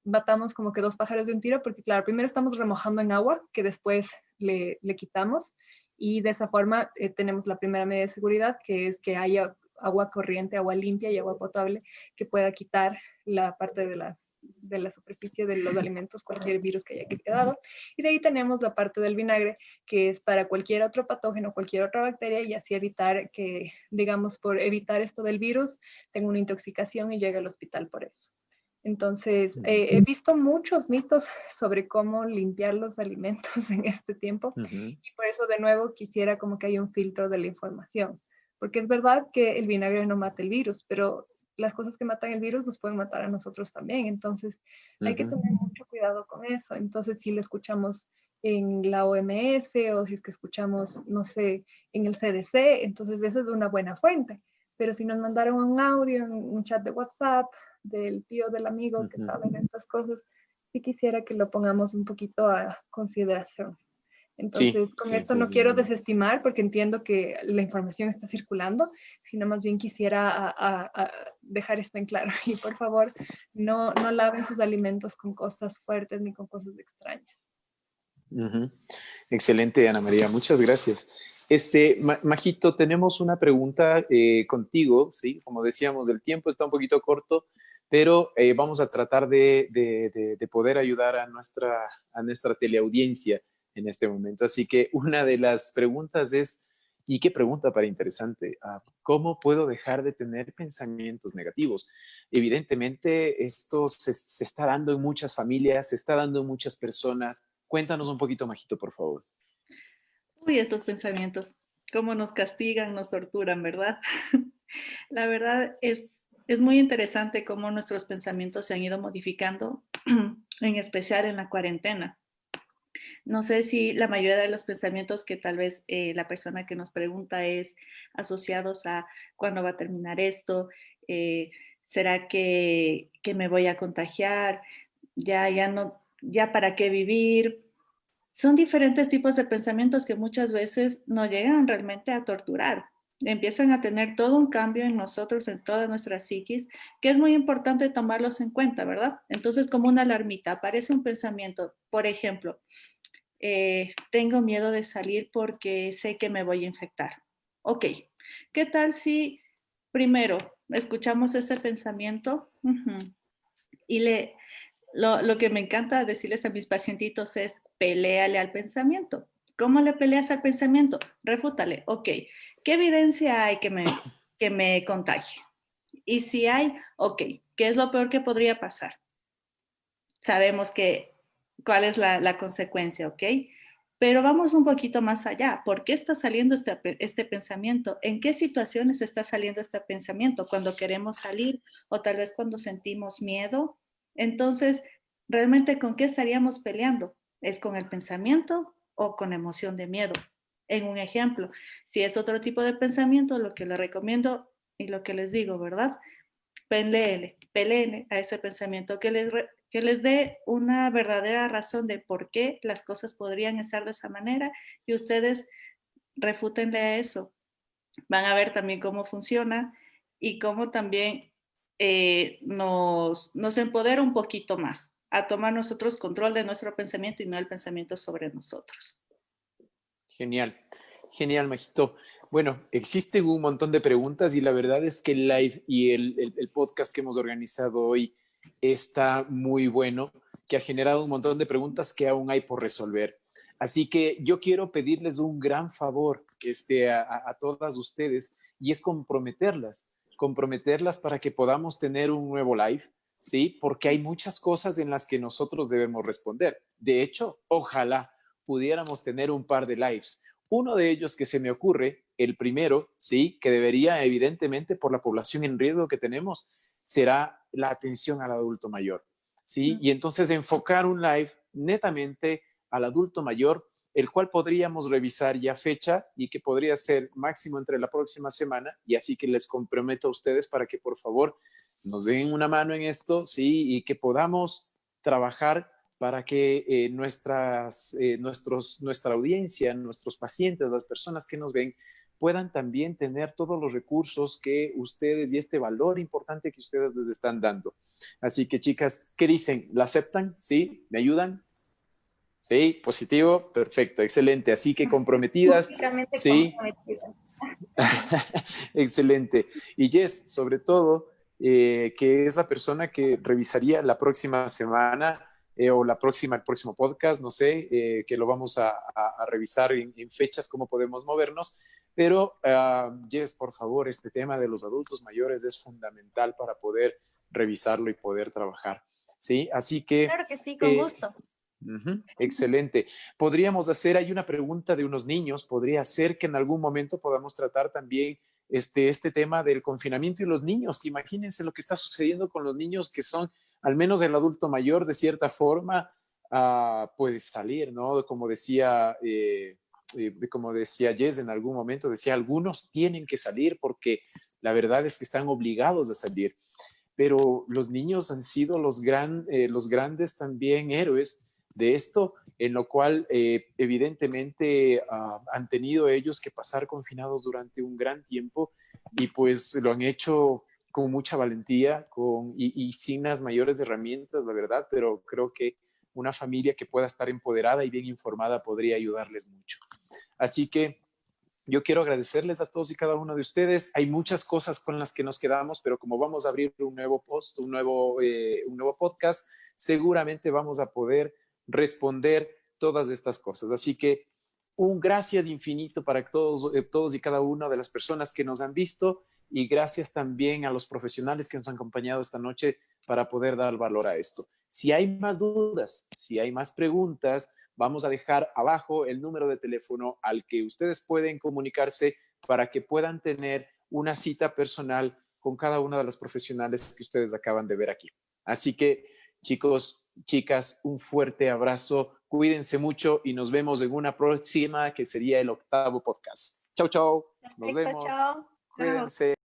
Speaker 5: matamos como que dos pájaros de un tiro, porque claro, primero estamos remojando en agua, que después le quitamos, y de esa forma tenemos la primera medida de seguridad, que es que haya agua corriente, agua limpia y agua potable que pueda quitar la parte de la superficie de los alimentos, cualquier virus que haya quedado. Y de ahí tenemos la parte del vinagre, que es para cualquier otro patógeno, cualquier otra bacteria, y así evitar que, digamos, por evitar esto del virus, tenga una intoxicación y llegue al hospital por eso. Entonces, he visto muchos mitos sobre cómo limpiar los alimentos en este tiempo, y por eso de nuevo quisiera como que haya un filtro de la información. Porque es verdad que el vinagre no mata el virus, pero las cosas que matan el virus nos pueden matar a nosotros también. Entonces, hay que tener mucho cuidado con eso. Entonces, si lo escuchamos en la OMS o si es que escuchamos, no sé, en el CDC, entonces esa es una buena fuente. Pero si nos mandaron un audio en un chat de WhatsApp del tío del amigo que sabe de estas cosas, sí quisiera que lo pongamos un poquito a consideración. Entonces, con esto no quiero desestimar porque entiendo que la información está circulando, sino más bien quisiera dejar esto en claro. Y por favor, no laven sus alimentos con cosas fuertes ni con cosas extrañas.
Speaker 1: Ujú. Excelente, Ana María, muchas gracias. Majito, tenemos una pregunta contigo, ¿sí? Como decíamos, el tiempo está un poquito corto, pero vamos a tratar de poder ayudar a nuestra teleaudiencia en este momento. Así que una de las preguntas es, y qué pregunta para interesante, ¿cómo puedo dejar de tener pensamientos negativos? Evidentemente, esto se está dando en muchas familias, se está dando en muchas personas. Cuéntanos un poquito, Majito, por favor.
Speaker 3: Uy, estos pensamientos, cómo nos castigan, nos torturan, ¿verdad? La verdad es muy interesante cómo nuestros pensamientos se han ido modificando, en especial en la cuarentena. No sé si la mayoría de los pensamientos que tal vez la persona que nos pregunta es asociados a cuándo va a terminar esto, será que me voy a contagiar, ya no, ya para qué vivir. Son diferentes tipos de pensamientos que muchas veces nos llegan realmente a torturar. Empiezan a tener todo un cambio en nosotros, en toda nuestra psiquis, que es muy importante tomarlos en cuenta, ¿verdad? Entonces, como una alarmita, aparece un pensamiento, por ejemplo, tengo miedo de salir porque sé que me voy a infectar. Ok, ¿qué tal si primero escuchamos ese pensamiento? Y lo que me encanta decirles a mis pacientitos es, peléale al pensamiento. ¿Cómo le peleas al pensamiento? Refútale. Ok, ¿qué evidencia hay que me contagie? Y si hay, ok, ¿qué es lo peor que podría pasar? Sabemos cuál es la consecuencia, ¿ok? Pero vamos un poquito más allá. ¿Por qué está saliendo este pensamiento? ¿En qué situaciones está saliendo este pensamiento? Cuando queremos salir o tal vez cuando sentimos miedo. Entonces, ¿realmente con qué estaríamos peleando? ¿Es con el pensamiento o con emoción de miedo? En un ejemplo, si es otro tipo de pensamiento, lo que les recomiendo y lo que les digo, ¿verdad? Peleen a ese pensamiento, que les dé una verdadera razón de por qué las cosas podrían estar de esa manera y ustedes refútenle a eso. Van a ver también cómo funciona y cómo también nos empodera un poquito más a tomar nosotros control de nuestro pensamiento y no el pensamiento sobre nosotros.
Speaker 1: Genial, genial, Majito. Bueno, existen un montón de preguntas y la verdad es que el live y el podcast que hemos organizado hoy está muy bueno, que ha generado un montón de preguntas que aún hay por resolver. Así que yo quiero pedirles un gran favor a todas ustedes y es comprometerlas para que podamos tener un nuevo live, ¿sí? Porque hay muchas cosas en las que nosotros debemos responder. De hecho, ojalá pudiéramos tener un par de lives. Uno de ellos que se me ocurre, el primero, sí, que debería evidentemente por la población en riesgo que tenemos, será la atención al adulto mayor, sí, y entonces enfocar un live netamente al adulto mayor, el cual podríamos revisar ya fecha y que podría ser máximo entre la próxima semana, y así que les comprometo a ustedes para que por favor nos den una mano en esto, sí, y que podamos trabajar para que nuestra audiencia, nuestros pacientes, las personas que nos ven, puedan también tener todos los recursos que ustedes y este valor importante que ustedes les están dando. Así que, chicas, ¿qué dicen? ¿La aceptan? ¿Sí? ¿Me ayudan? Sí, positivo, perfecto, excelente. Así que comprometidas,
Speaker 6: Públicamente
Speaker 1: sí,
Speaker 6: comprometida.
Speaker 1: excelente. Y Jess, sobre todo, que es la persona que revisaría la próxima semana o el próximo podcast, no sé, que lo vamos a revisar en fechas, cómo podemos movernos. Pero, Jess, por favor, este tema de los adultos mayores es fundamental para poder revisarlo y poder trabajar. ¿Sí? Así que...
Speaker 4: Claro que sí, con gusto.
Speaker 1: Excelente. Podríamos hacer, hay una pregunta de unos niños, podría ser que en algún momento podamos tratar también este tema del confinamiento y los niños, que imagínense lo que está sucediendo con los niños que son, al menos el adulto mayor, de cierta forma, puede salir, ¿no? Como decía Jess en algún momento, decía, algunos tienen que salir porque la verdad es que están obligados a salir, pero los niños han sido los grandes también héroes de esto, en lo cual evidentemente han tenido ellos que pasar confinados durante un gran tiempo y pues lo han hecho con mucha valentía y sin las mayores herramientas, la verdad, pero creo que una familia que pueda estar empoderada y bien informada podría ayudarles mucho. Así que yo quiero agradecerles a todos y cada uno de ustedes. Hay muchas cosas con las que nos quedamos, pero como vamos a abrir un nuevo post, un nuevo podcast, seguramente vamos a poder responder todas estas cosas. Así que un gracias infinito para todos y cada una de las personas que nos han visto, y gracias también a los profesionales que nos han acompañado esta noche para poder dar valor a esto. Si hay más dudas, si hay más preguntas, vamos a dejar abajo el número de teléfono al que ustedes pueden comunicarse para que puedan tener una cita personal con cada una de las profesionales que ustedes acaban de ver aquí. Así que, chicos, chicas, un fuerte abrazo, cuídense mucho y nos vemos en una próxima que sería el 8º podcast. Chau, chau. Nos
Speaker 4: Perfecto,
Speaker 1: vemos.
Speaker 4: chao.
Speaker 1: Cuídense.